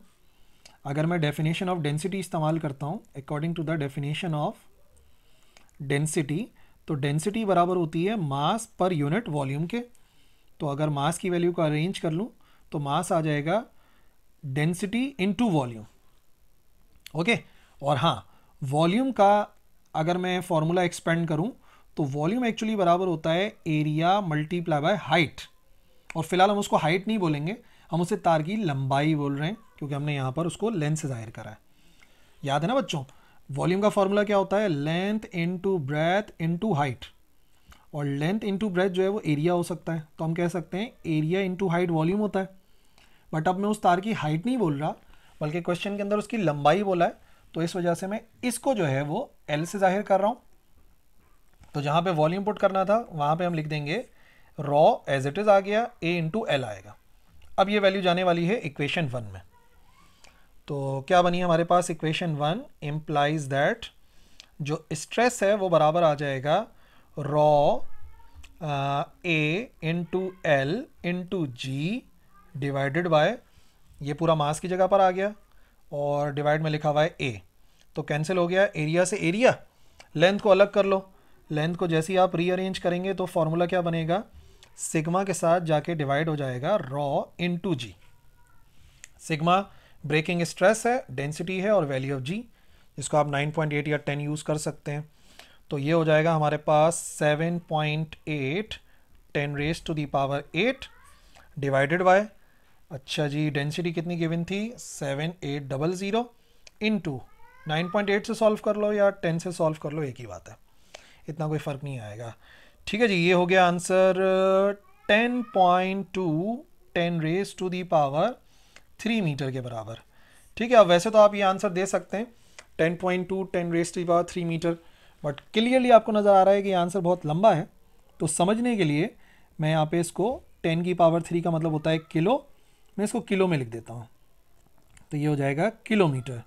अगर मैं डेफिनेशन ऑफ डेंसिटी इस्तेमाल करता हूँ, according to the definition of density, तो डेंसिटी बराबर होती है मास पर यूनिट वॉल्यूम के। तो अगर मास की वैल्यू को अरेंज कर लूँ तो मास आ जाएगा डेंसिटी इनटू वॉल्यूम। ओके, और हाँ, वॉल्यूम का अगर मैं फॉर्मूला एक्सपेंड करूँ तो वॉल्यूम एक्चुअली बराबर होता है एरिया मल्टीप्लाई बाय हाइट। और फिलहाल हम उसको हाइट नहीं बोलेंगे, हम उसे तार की लंबाई बोल रहे हैं, क्योंकि हमने यहाँ पर उसको लेंथ से जाहिर करा है। याद है ना बच्चों, वॉल्यूम का फॉर्मूला क्या होता है? Length into breadth into height, और लेंथ इनटू ब्रेथ जो है वो एरिया हो सकता है। तो हम कह सकते हैं एरिया इनटू हाइट वॉल्यूम होता है। बट अब मैं उस तार की हाइट नहीं बोल रहा, बल्कि क्वेश्चन के अंदर उसकी लंबाई बोला है, तो इस वजह से मैं इसको जो है वो एल से जाहिर कर रहा हूँ। तो जहाँ पे वॉल्यूम पुट करना था वहाँ पे हम लिख देंगे रॉ एज इट इज़ आ गया, ए इंटू एल आएगा। अब ये वैल्यू जाने वाली है इक्वेशन 1 में। तो क्या बनी हमारे पास इक्वेशन 1 इम्प्लाइज दैट जो स्ट्रेस है वो बराबर आ जाएगा rho A into L into g divided by, ये पूरा मास की जगह पर आ गया और डिवाइड में लिखा हुआ है ए, तो कैंसिल हो गया एरिया से एरिया। लेंथ को अलग कर लो, लेंथ को जैसे ही आप रीअरेंज करेंगे तो फॉर्मूला क्या बनेगा? सिग्मा के साथ जाके डिवाइड हो जाएगा रॉ इनटू जी। सिग्मा ब्रेकिंग स्ट्रेस है, डेंसिटी है, और वैल्यू ऑफ जी, जिसको आप 9.8 या 10 यूज़ कर सकते हैं। तो ये हो जाएगा हमारे पास 7.8 10⁻⁸ डिवाइडेड बाय, अच्छा जी डेंसिटी कितनी गिवन थी? 7800 इंटू 9.8 से सॉल्व कर लो या 10 से सॉल्व कर लो, एक ही बात है, इतना कोई फ़र्क नहीं आएगा। ठीक है जी, ये हो गया आंसर 10.2 10⁻³ मीटर के बराबर। ठीक है, अब वैसे तो आप ये आंसर दे सकते हैं 10.2 10⁻³ मीटर, बट क्लियरली आपको नज़र आ रहा है कि ये आंसर बहुत लंबा है। तो समझने के लिए मैं यहाँ पे इसको 10 की पावर 3 का मतलब होता है किलो, मैं इसको किलो में लिख देता हूँ, तो ये हो जाएगा किलोमीटर।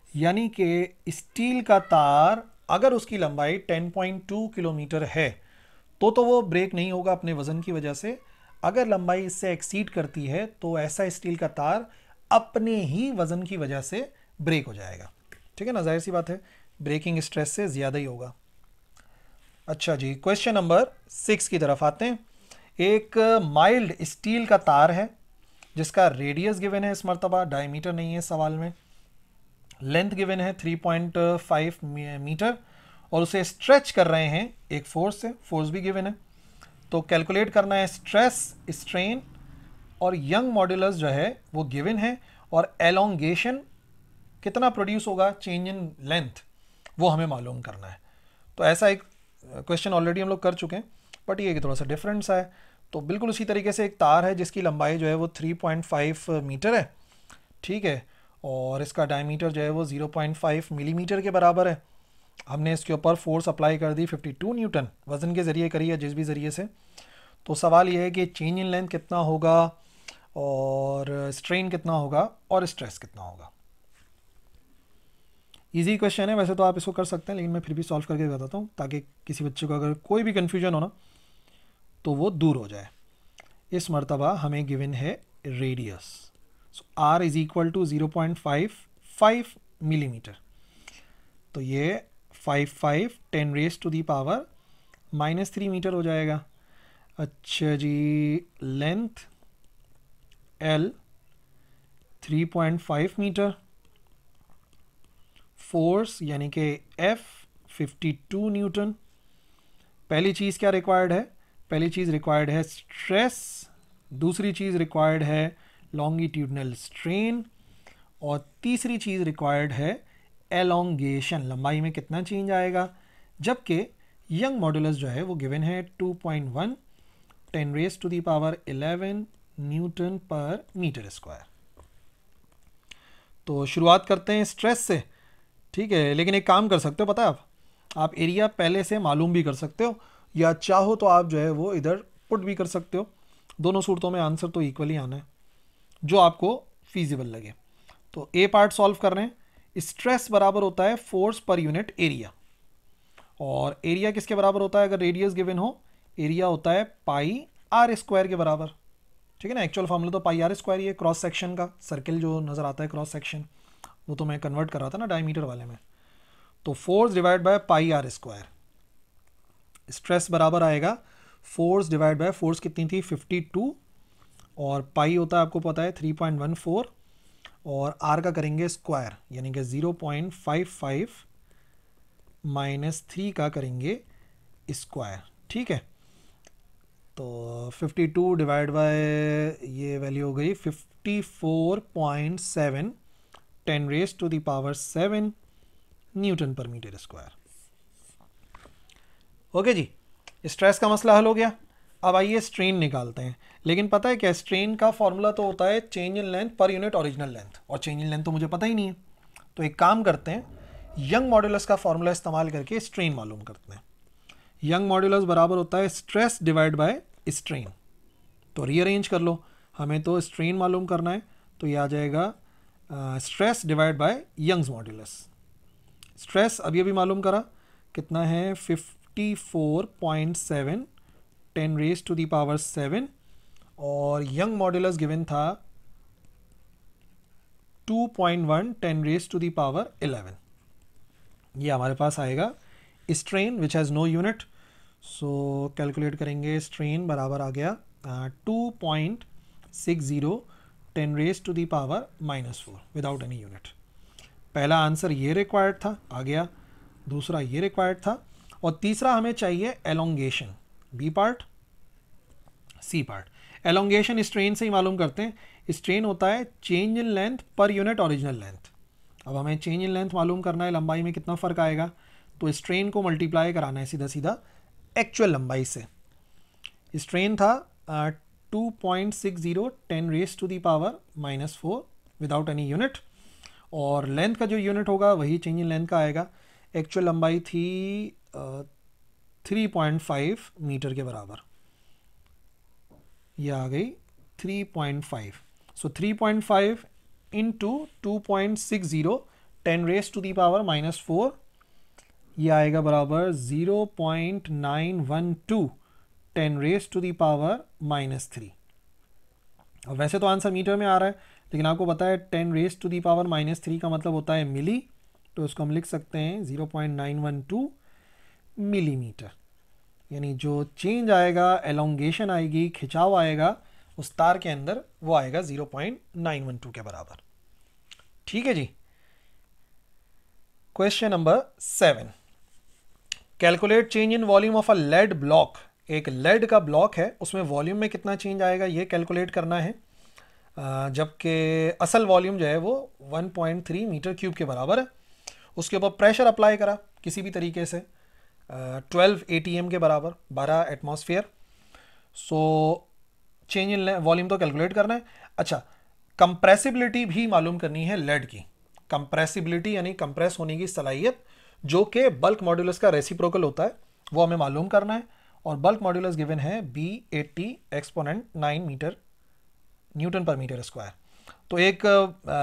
यानी कि स्टील का तार अगर उसकी लंबाई 10.2 किलोमीटर है तो वो ब्रेक नहीं होगा अपने वजन की वजह से। अगर लंबाई इससे एक्सीड करती है तो ऐसा स्टील का तार अपने ही वजन की वजह से ब्रेक हो जाएगा। ठीक है ना, जाहिर सी बात है, ब्रेकिंग स्ट्रेस से ज़्यादा ही होगा। अच्छा जी, क्वेश्चन नंबर 6 की तरफ आते हैं। एक माइल्ड स्टील का तार है जिसका रेडियस गिवन है इस मरतबा, डायमीटर नहीं है सवाल में। लेंथ गिवन है 3.5 मीटर और उसे स्ट्रेच कर रहे हैं एक फोर्स से, फोर्स भी गिवन है। तो कैलकुलेट करना है स्ट्रेस, स्ट्रेन और यंग मॉड्यूलस जो है वो गिवन है, और एलोंगेशन कितना प्रोड्यूस होगा, चेंज इन लेंथ, वो हमें मालूम करना है। तो ऐसा एक क्वेश्चन ऑलरेडी हम लोग कर चुके हैं, बट ये थोड़ा सा डिफरेंट सा है। तो बिल्कुल उसी तरीके से एक तार है जिसकी लंबाई जो है वो 3.5 मीटर है, ठीक है, और इसका डायमीटर जो है वो 0.5 मिलीमीटर के बराबर है। हमने इसके ऊपर फोर्स अप्लाई कर दी 52 न्यूटन, वज़न के ज़रिए करी है जिस भी ज़रिए से। तो सवाल ये है कि चेंज इन लेंथ कितना होगा और स्ट्रेन कितना होगा और स्ट्रेस कितना होगा। इजी क्वेश्चन है, वैसे तो आप इसको कर सकते हैं, लेकिन मैं फिर भी सॉल्व करके बताता हूँ ताकि किसी बच्चे को अगर कोई भी कन्फ्यूजन हो ना तो वो दूर हो जाए। इस मरतबा हमें गिवन है radius, so r is equal to 0.55 millimetre. तो ये 55 10⁻³ मीटर हो जाएगा। अच्छा जी, लेंथ L 3.5 मीटर, फोर्स यानी कि F 52 न्यूटन। पहली चीज़ क्या रिक्वायर्ड है, पहली चीज़ रिक्वायर्ड है स्ट्रेस, दूसरी चीज़ रिक्वायर्ड है लॉन्गिट्यूडनल स्ट्रेन, और तीसरी चीज़ रिक्वायर्ड है एलोंगेशन, लंबाई में कितना चेंज आएगा। जबकि यंग मॉड्यूलस जो है वो गिवन है 2.1 10⁻11 न्यूटन पर मीटर स्क्वायर। तो शुरुआत करते हैं स्ट्रेस से, ठीक है, लेकिन एक काम कर सकते हो, पता है आप एरिया पहले से मालूम भी कर सकते हो, या चाहो तो आप जो है वो इधर पुट भी कर सकते हो। दोनों सूरतों में आंसर तो इक्वली आना है, जो आपको फीजिबल लगे। तो ए पार्ट सॉल्व कर रहे हैं। स्ट्रेस बराबर होता है फोर्स पर यूनिट एरिया, और एरिया किसके बराबर होता है अगर रेडियस गिवन हो, एरिया होता है पाई आर स्क्वायर के बराबर। ठीक है ना, एक्चुअल फॉर्मूला तो पाई आर स्क्वायर ही है, क्रॉस सेक्शन का, सर्किल जो नज़र आता है क्रॉस सेक्शन, वो तो मैं कन्वर्ट कर रहा था ना डायमीटर वाले में। तो force divide by pi R square, stress बराबर आएगा फोर्स डिवाइड बाय फोर्स कितनी थी 52, और पाई होता है आपको पता है 3.14, और आर का करेंगे स्क्वायर यानी कि 0.55 -3 का करेंगे स्क्वायर। ठीक है, तो 52 डिवाइड बाय ये वैल्यू हो गई 54.7 10⁻7 Newton per metre square. Okay जी, स्ट्रेस का मसला हल हो गया। अब आइए स्ट्रेन निकालते हैं, लेकिन पता है क्या, स्ट्रेन का फॉर्मूला तो होता है change in length per unit original length, और चेंज इन लेंथ तो मुझे पता ही नहीं है। तो एक काम करते हैं, यंग मॉड्यूलस का फॉर्मूला इस्तेमाल करके स्ट्रेन मालूम करते हैं। यंग मॉड्यूलस बराबर होता है स्ट्रेस डिवाइड बाय स्ट्रेन। तो रीअरेंज कर लो, हमें तो स्ट्रेन मालूम करना है, तो ये आ जाएगा stress divide by Young's modulus. Stress अभी अभी मालूम करा कितना है 54.7 10⁻7, और यंग मॉड्यूलस गिवन था 2.1 10⁻11। ये हमारे पास आएगा strain which has no unit. So calculate करेंगे, स्ट्रेन बराबर आ गया 2.60 10⁻⁻4 विदाउट एनी यूनिट। पहला आंसर ये रिक्वायर्ड था, आ गया, दूसरा ये रिक्वायर्ड था, और तीसरा हमें चाहिए elongation, B part, C part. Elongation strain से ही मालूम करते हैं, स्ट्रेन होता है change in length per unit original length. अब हमें चेंज इन लेंथ मालूम करना है, लंबाई में कितना फ़र्क आएगा, तो स्ट्रेन को मल्टीप्लाई कराना है सीधा सीधा एक्चुअल लंबाई से। स्ट्रेन था 2.60 10⁻⁻4 विदाउट एनी यूनिट, और लेंथ का जो यूनिट होगा वही चेंज इन लेंथ का आएगा। एक्चुअल लंबाई थी 3.5 मीटर के बराबर। ये आ गई 3.5। So 3.5 into 2.60 10 raise to the power -4, ये आएगा बराबर 0.912 10 रेज टू दी पावर -3। और वैसे तो आंसर मीटर में आ रहा है, लेकिन आपको पता है 10 रेज टू दी पावर -3 का मतलब होता है मिली, तो उसको हम लिख सकते हैं 0.912 मिलीमीटर। यानी जो चेंज आएगा, एलोंगेशन आएगी, खिंचाव आएगा उस तार के अंदर, वो आएगा 0.912 के बराबर। ठीक है जी। Question number 7, calculate change in volume of a lead block. एक लेड का ब्लॉक है, उसमें वॉल्यूम में कितना चेंज आएगा ये कैलकुलेट करना है, जबकि असल वॉल्यूम जो है वो 1.3 मीटर क्यूब के बराबर है। उसके ऊपर प्रेशर अप्लाई करा किसी भी तरीके से 12 ATM के बराबर, 12 atmosphere. So change in volume तो कैलकुलेट करना है। अच्छा, कंप्रेसिबिलिटी भी मालूम करनी है लेड की। कंप्रेसिबिलिटी यानी कंप्रेस होने की सलाहियत, जो कि बल्क मॉड्यूलस का रेसिप्रोकल होता है, वो हमें मालूम करना है। और बल्क मॉड्यूलस गिवन है B80 exponent 9 metre Newton per metre square. तो एक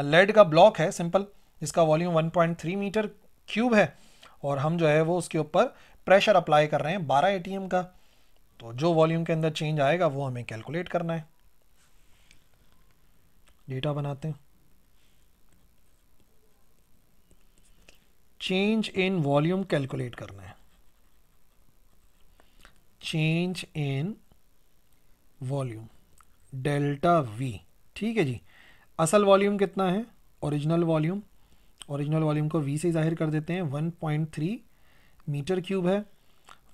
लेड का ब्लॉक है सिंपल, जिसका वॉल्यूम 1.3 मीटर क्यूब है, और हम जो है वो उसके ऊपर प्रेशर अप्लाई कर रहे हैं 12 ATM का। तो जो वॉल्यूम के अंदर चेंज आएगा वो हमें कैलकुलेट करना है। डेटा बनाते हैं। चेंज इन वॉल्यूम कैलकुलेट करना है। Change in volume delta V। ठीक है जी। असल वॉल्यूम कितना है? Original volume. ओरिजिनल वॉल्यूम को V से जाहिर कर देते हैं, 1.3 मीटर क्यूब है।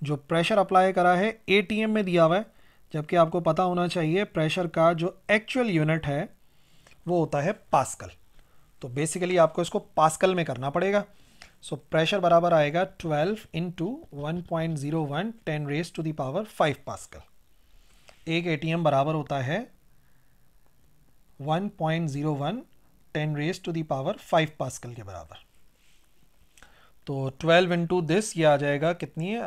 जो प्रेशर अप्लाई करा है ATM में दिया हुआ है, जबकि आपको पता होना चाहिए प्रेशर का जो एक्चुअल यूनिट है वो होता है पास्कल। तो बेसिकली आपको इसको पास्कल में करना पड़ेगा। सो प्रेशर बराबर आएगा 12 into 1.01 10 raise to the power 5 pascal. एक ATM बराबर होता है 1.01 10 raise to the power 5 pascal के बराबर। तो 12 इंटू दिस, ये आ जाएगा कितनी है,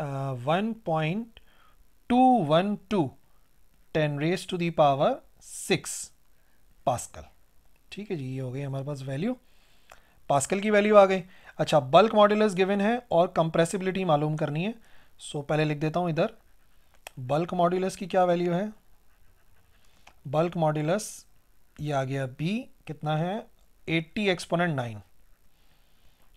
1.212 10 raise to the power 6 pascal. ठीक है जी, ये हो गई हमारे पास वैल्यू, पास्कल की वैल्यू आ गई। अच्छा, बल्क मॉड्यूलस गिवन है और कंप्रेसिबिलिटी मालूम करनी है। सो पहले लिख देता हूँ इधर, बल्क मॉड्यूलस की क्या वैल्यू है? बल्क मॉड्यूलस ये आ गया B, कितना है, 80 exponent 9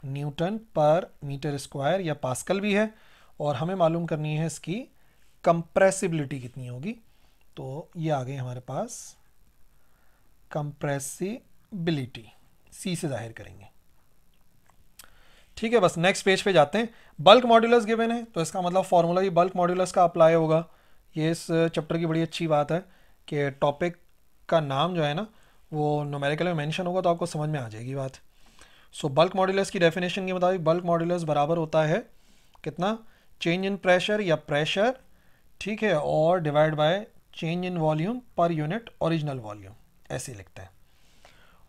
Newton per metre square, या पास्कल भी है। और हमें मालूम करनी है इसकी कंप्रेसिबिलिटी कितनी होगी। तो ये आ गई हमारे पास कंप्रेसिबिलिटी, C से जाहिर करेंगे। ठीक है, बस नेक्स्ट पेज पे जाते हैं। बल्क मॉड्यूलस गिवन है, तो इसका मतलब फॉर्मूला ही बल्क मॉड्यूलस का अप्लाई होगा। ये इस चैप्टर की बड़ी अच्छी बात है कि टॉपिक का नाम जो है ना वो न्यूमेरिकल में मेंशन होगा, तो आपको समझ में आ जाएगी बात। सो बल्क मॉड्यूलस की डेफिनेशन के मुताबिक बल्क मॉड्यूलस बराबर होता है कितना, चेंज इन प्रेशर या प्रेशर, ठीक है, और divide by change in volume per unit original volume, ऐसे लिखते हैं।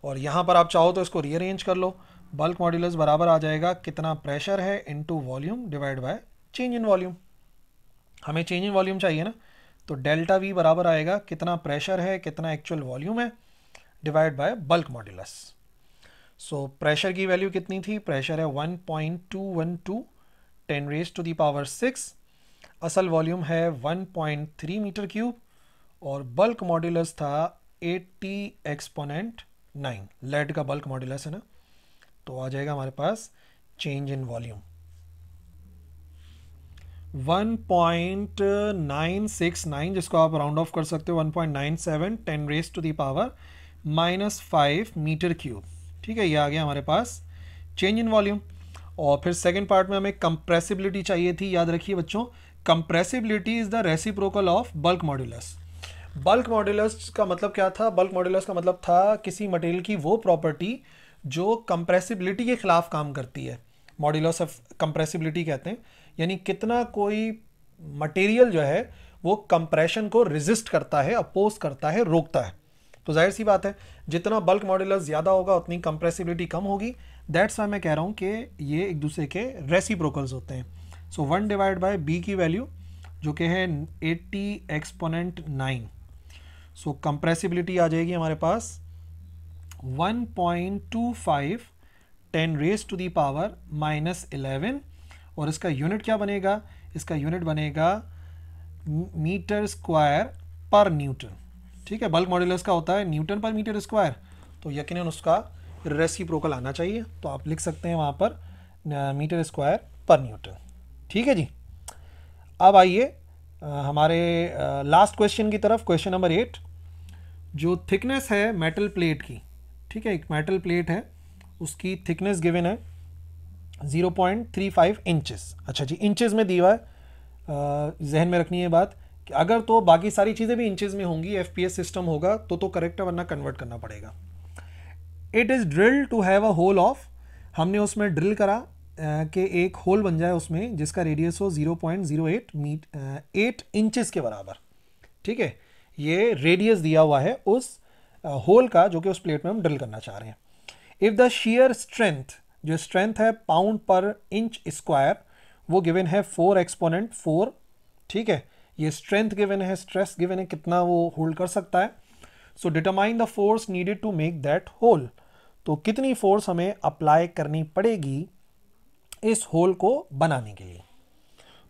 और यहाँ पर आप चाहो तो इसको रीअरेंज कर लो। बल्क मॉड्यूलस बराबर आ जाएगा कितना प्रेशर है into volume divide by change in volume. हमें चेंज इन वॉल्यूम चाहिए ना, तो डेल्टा V बराबर आएगा कितना प्रेशर है, कितना एक्चुअल वॉल्यूम है, divide by bulk modulus. So pressure की वैल्यू कितनी थी? प्रेशर है 1.212 10 रेज टू दी पावर 6। असल वॉल्यूम है 1.3 मीटर क्यूब, और बल्क मॉड्यूलस था 80 एक्सपोनेंट 9। लेड का बल्क मॉड्यूलस है ना, तो आ जाएगा हमारे पास चेंज इन वॉल्यूम 1.969, जिसको आप राउंड ऑफ कर सकते हो 1.97 10 raise to the power -5 metre cube. ठीक है, ये आ गया हमारे पास चेंज इन वॉल्यूम। और फिर सेकंड पार्ट में हमें कंप्रेसिबिलिटी चाहिए थी। याद रखिए बच्चों, compressibility is the reciprocal of bulk modulus. Bulk modulus का मतलब क्या था? बल्क मॉड्यूलस का मतलब था किसी मटेरियल की वो प्रॉपर्टी जो कंप्रेसिबिलिटी के खिलाफ काम करती है। मॉड्यूलस ऑफ कंप्रेसिबिलिटी कहते हैं, यानी कितना कोई मटेरियल जो है वो कंप्रेशन को रेजिस्ट करता है, अपोज करता है, रोकता है। तो जाहिर सी बात है, जितना बल्क मॉड्यूलस ज़्यादा होगा उतनी कंप्रेसिबिलिटी कम होगी। दैट्स वाई मैं कह रहा हूँ कि ये एक दूसरे के रेसिप्रोकल्स होते हैं। सो 1 डिवाइड बाय B की वैल्यू जो कि है 80 एक्सपोनेंट 9। सो कंप्रेसिबिलिटी आ जाएगी हमारे पास 1.25 10⁻⁻11 और इसका यूनिट क्या बनेगा, इसका यूनिट बनेगा मीटर स्क्वायर पर न्यूटन। ठीक है, बल्क मॉड्यूलस का होता है न्यूटन पर मीटर स्क्वायर, तो यकीनन उसका रेसिप्रोकल आना चाहिए, तो आप लिख सकते हैं वहाँ पर मीटर स्क्वायर पर न्यूटन। ठीक है जी, अब आइए हमारे लास्ट क्वेश्चन की तरफ, क्वेश्चन नंबर 8। जो थिकनेस है मेटल प्लेट की, ठीक है, एक मेटल प्लेट है, उसकी थिकनेस गिवन है 0.35 इंचेस। अच्छा जी, इंचेस में दिया है, जहन में रखनी है बात कि अगर तो बाकी सारी चीज़ें भी इंचेस में होंगी, एफपीएस सिस्टम होगा तो करेक्ट है, वरना कन्वर्ट करना पड़ेगा। It is drilled to have a hole of, हमने उसमें ड्रिल करा कि एक होल बन जाए उसमें जिसका रेडियस हो 0.08 इंचेस के बराबर। ठीक है, ये रेडियस दिया हुआ है उस होल का जो कि उस प्लेट में हम ड्रिल करना चाह रहे हैं। इफ़ द shear स्ट्रेंथ, जो स्ट्रेंथ है पाउंड पर इंच स्क्वायर, वो गिवन है 4 एक्सपोनेंट 4। ठीक है, ये स्ट्रेंथ गिवन है, स्ट्रेस गिवन है, कितना वो होल्ड कर सकता है। So determine the force needed to make that hole, तो कितनी फोर्स हमें अप्लाई करनी पड़ेगी इस होल को बनाने के लिए।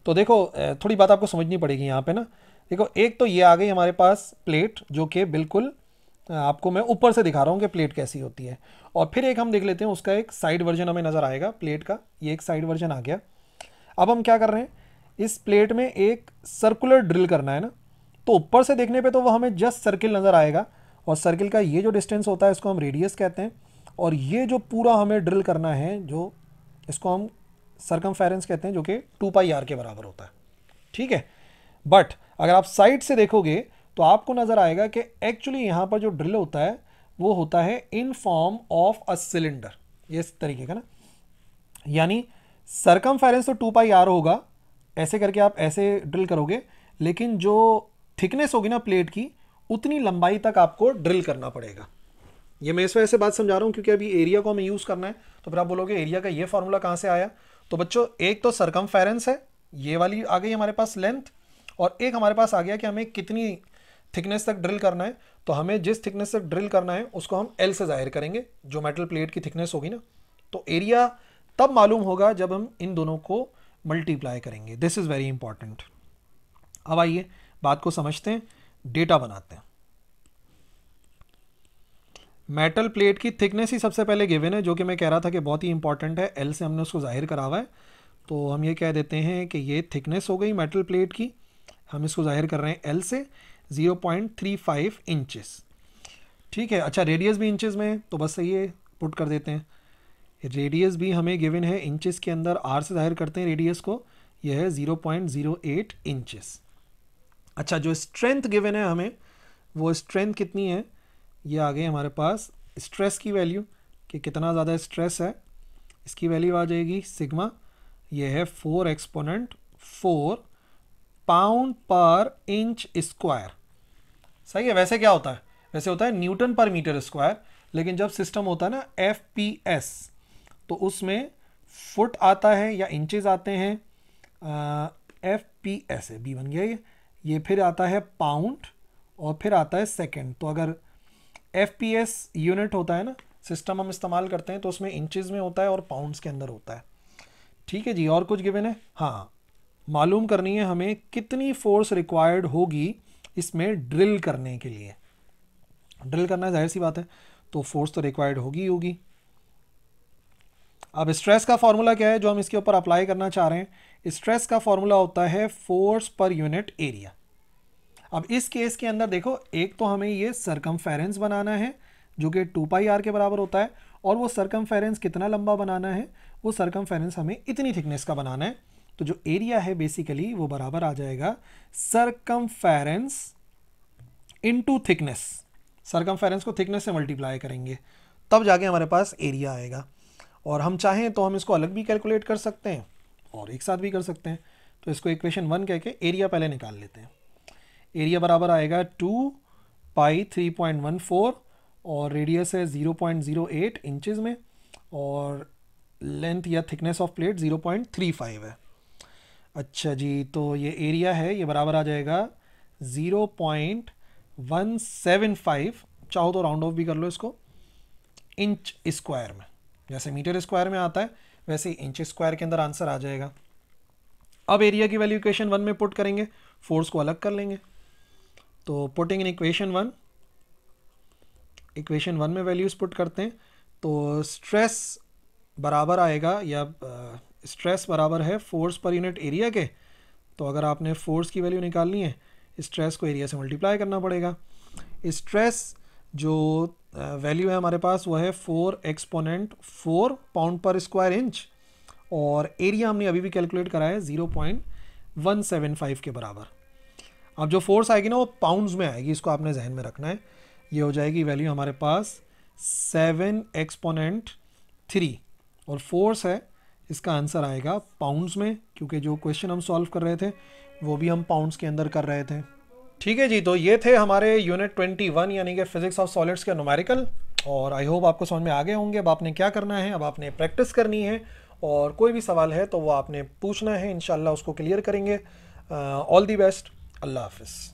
तो देखो थोड़ी बात आपको समझनी पड़ेगी यहाँ पे ना। देखो, एक तो ये आ गई हमारे पास प्लेट, जो कि बिल्कुल आपको मैं ऊपर से दिखा रहा हूँ कि प्लेट कैसी होती है, और फिर एक हम देख लेते हैं उसका एक साइड वर्जन हमें नज़र आएगा प्लेट का। ये एक साइड वर्जन आ गया। अब हम क्या कर रहे हैं, इस प्लेट में एक सर्कुलर ड्रिल करना है ना, तो ऊपर से देखने पे तो वो हमें जस्ट सर्किल नज़र आएगा, और सर्किल का ये जो डिस्टेंस होता है इसको हम रेडियस कहते हैं, और ये जो पूरा हमें ड्रिल करना है जो, इसको हम सर्कमफेरेंस कहते हैं, जो कि 2πr के बराबर होता है। ठीक है, बट अगर आप साइड से देखोगे तो आपको नज़र आएगा कि एक्चुअली यहाँ पर जो ड्रिल होता है वो होता है in form of a cylinder, ये इस तरीके का ना, यानी सर्कमफेरेंस तो 2πr होगा, ऐसे करके आप ऐसे ड्रिल करोगे, लेकिन जो थिकनेस होगी ना प्लेट की, उतनी लंबाई तक आपको ड्रिल करना पड़ेगा। ये मैं इस वजह से बात समझा रहा हूँ क्योंकि अभी एरिया को हमें यूज़ करना है, तो फिर आप बोलोगे एरिया का ये फॉर्मूला कहाँ से आया। तो बच्चों, एक तो सर्कमफेरेंस है, ये वाली आ गई हमारे पास लेंथ, और एक हमारे पास आ गया कि हमें कितनी थिकनेस तक ड्रिल करना है। तो हमें जिस थिकनेस तक ड्रिल करना है उसको हम एल से जाहिर करेंगे, जो मेटल प्लेट की थिकनेस होगी ना। तो एरिया तब मालूम होगा जब हम इन दोनों को मल्टीप्लाई करेंगे। This is very important. अब आइए बात को समझते हैं, डेटा बनाते हैं। मेटल प्लेट की थिकनेस ही सबसे पहले गिवन है, जो कि मैं कह रहा था कि बहुत ही इंपॉर्टेंट है, एल से हमने उसको जाहिर करा हुआ है। तो हम ये कह देते हैं कि ये थिकनेस हो गई मेटल प्लेट की, हम इसको जाहिर कर रहे हैं एल से 0.35 इंचेस। ठीक है, अच्छा रेडियस भी इंचेस में है, तो बस ये पुट कर देते हैं। रेडियस भी हमें गिवन है इंचेस के अंदर, आर से जाहिर करते हैं रेडियस को, यह है 0.08 इंचेस। अच्छा, जो स्ट्रेंथ गिवन है हमें, वो स्ट्रेंथ कितनी है, ये आ गई हमारे पास स्ट्रेस की वैल्यू, कि कितना ज़्यादा स्ट्रेस है, इसकी वैल्यू आ जाएगी सिग्मा, ये है 4 एक्सपोनेंट 4 पाउंड पर इंच स्क्वायर। सही है। वैसे क्या होता है, वैसे होता है न्यूटन पर मीटर स्क्वायर, लेकिन जब सिस्टम होता है ना एफपीएस, तो उसमें फुट आता है या इंचेस आते हैं। एफपीएस है, बी बन गया ये फिर आता है पाउंड, और फिर आता है सेकंड। तो अगर एफपीएस यूनिट होता है ना, सिस्टम हम इस्तेमाल करते हैं, तो उसमें इंचेस में होता है और पाउंड्स के अंदर होता है। ठीक है जी, और कुछ गिवन है, हाँ, मालूम करनी है हमें कितनी फोर्स रिक्वायर्ड होगी इसमें ड्रिल करने के लिए। ड्रिल करना है, जाहिर सी बात है, तो फोर्स तो रिक्वायर्ड होगी होगी। अब स्ट्रेस का फॉर्मूला क्या है जो हम इसके ऊपर अप्लाई करना चाह रहे हैं। स्ट्रेस का फॉर्मूला होता है फोर्स पर यूनिट एरिया। अब इस केस के अंदर देखो, एक तो हमें ये सर्कमफेरेंस बनाना है जो कि 2πr के बराबर होता है, और वो सर्कमफेरेंस कितना लंबा बनाना है, वो सर्कमफेरेंस हमें इतनी थिकनेस का बनाना है। तो जो एरिया है बेसिकली वो बराबर आ जाएगा सर्कमफेरेंस इनटू थिकनेस। सर्कमफेरेंस को थिकनेस से मल्टीप्लाई करेंगे, तब जाके हमारे पास एरिया आएगा। और हम चाहें तो हम इसको अलग भी कैलकुलेट कर सकते हैं और एक साथ भी कर सकते हैं। तो इसको इक्वेशन 1 कह के एरिया पहले निकाल लेते हैं। एरिया बराबर आएगा 2π3.14, और रेडियस है 0.08 इंचेस में, और लेंथ या थिकनेस ऑफ प्लेट 0.35 है। अच्छा जी, तो ये एरिया है, ये बराबर आ जाएगा 0.35 175, चाहो तो राउंड ऑफ भी कर लो इसको, इंच स्क्वायर में। जैसे मीटर स्क्वायर में आता है वैसे ही इंच स्क्वायर के अंदर आंसर आ जाएगा। अब एरिया की वैल्यू इक्वेशन 1 में पुट करेंगे, फोर्स को अलग कर लेंगे। तो पुटिंग इन इक्वेशन 1 में वैल्यूज पुट करते हैं तो स्ट्रेस बराबर आएगा, या स्ट्रेस बराबर है फोर्स पर यूनिट एरिया के। तो अगर आपने फोर्स की वैल्यू निकालनी है, स्ट्रेस को एरिया से मल्टीप्लाई करना पड़ेगा। स्ट्रेस जो वैल्यू है हमारे पास वो है 4 एक्सपोनेंट 4 पाउंड पर स्क्वायर इंच, और एरिया हमने अभी भी कैलकुलेट करा है 0.175 के बराबर। अब जो फोर्स आएगी ना वो पाउंड्स में आएगी, इसको आपने जहन में रखना है। ये हो जाएगी वैल्यू हमारे पास 7 एक्सपोनेंट 3, और फोर्स है इसका आंसर आएगा पाउंड्स में, क्योंकि जो क्वेश्चन हम सॉल्व कर रहे थे वो भी हम पाउंड्स के अंदर कर रहे थे। ठीक है जी, तो ये थे हमारे यूनिट 21 यानी कि फिजिक्स ऑफ सॉलिड्स के न्यूमेरिकल, और आई होप आपको समझ में आ गए होंगे। अब आपने क्या करना है, अब आपने प्रैक्टिस करनी है, और कोई भी सवाल है तो वो आपने पूछना है, इंशाल्लाह उसको क्लियर करेंगे। ऑल दी बेस्ट, अल्लाह हाफिज़।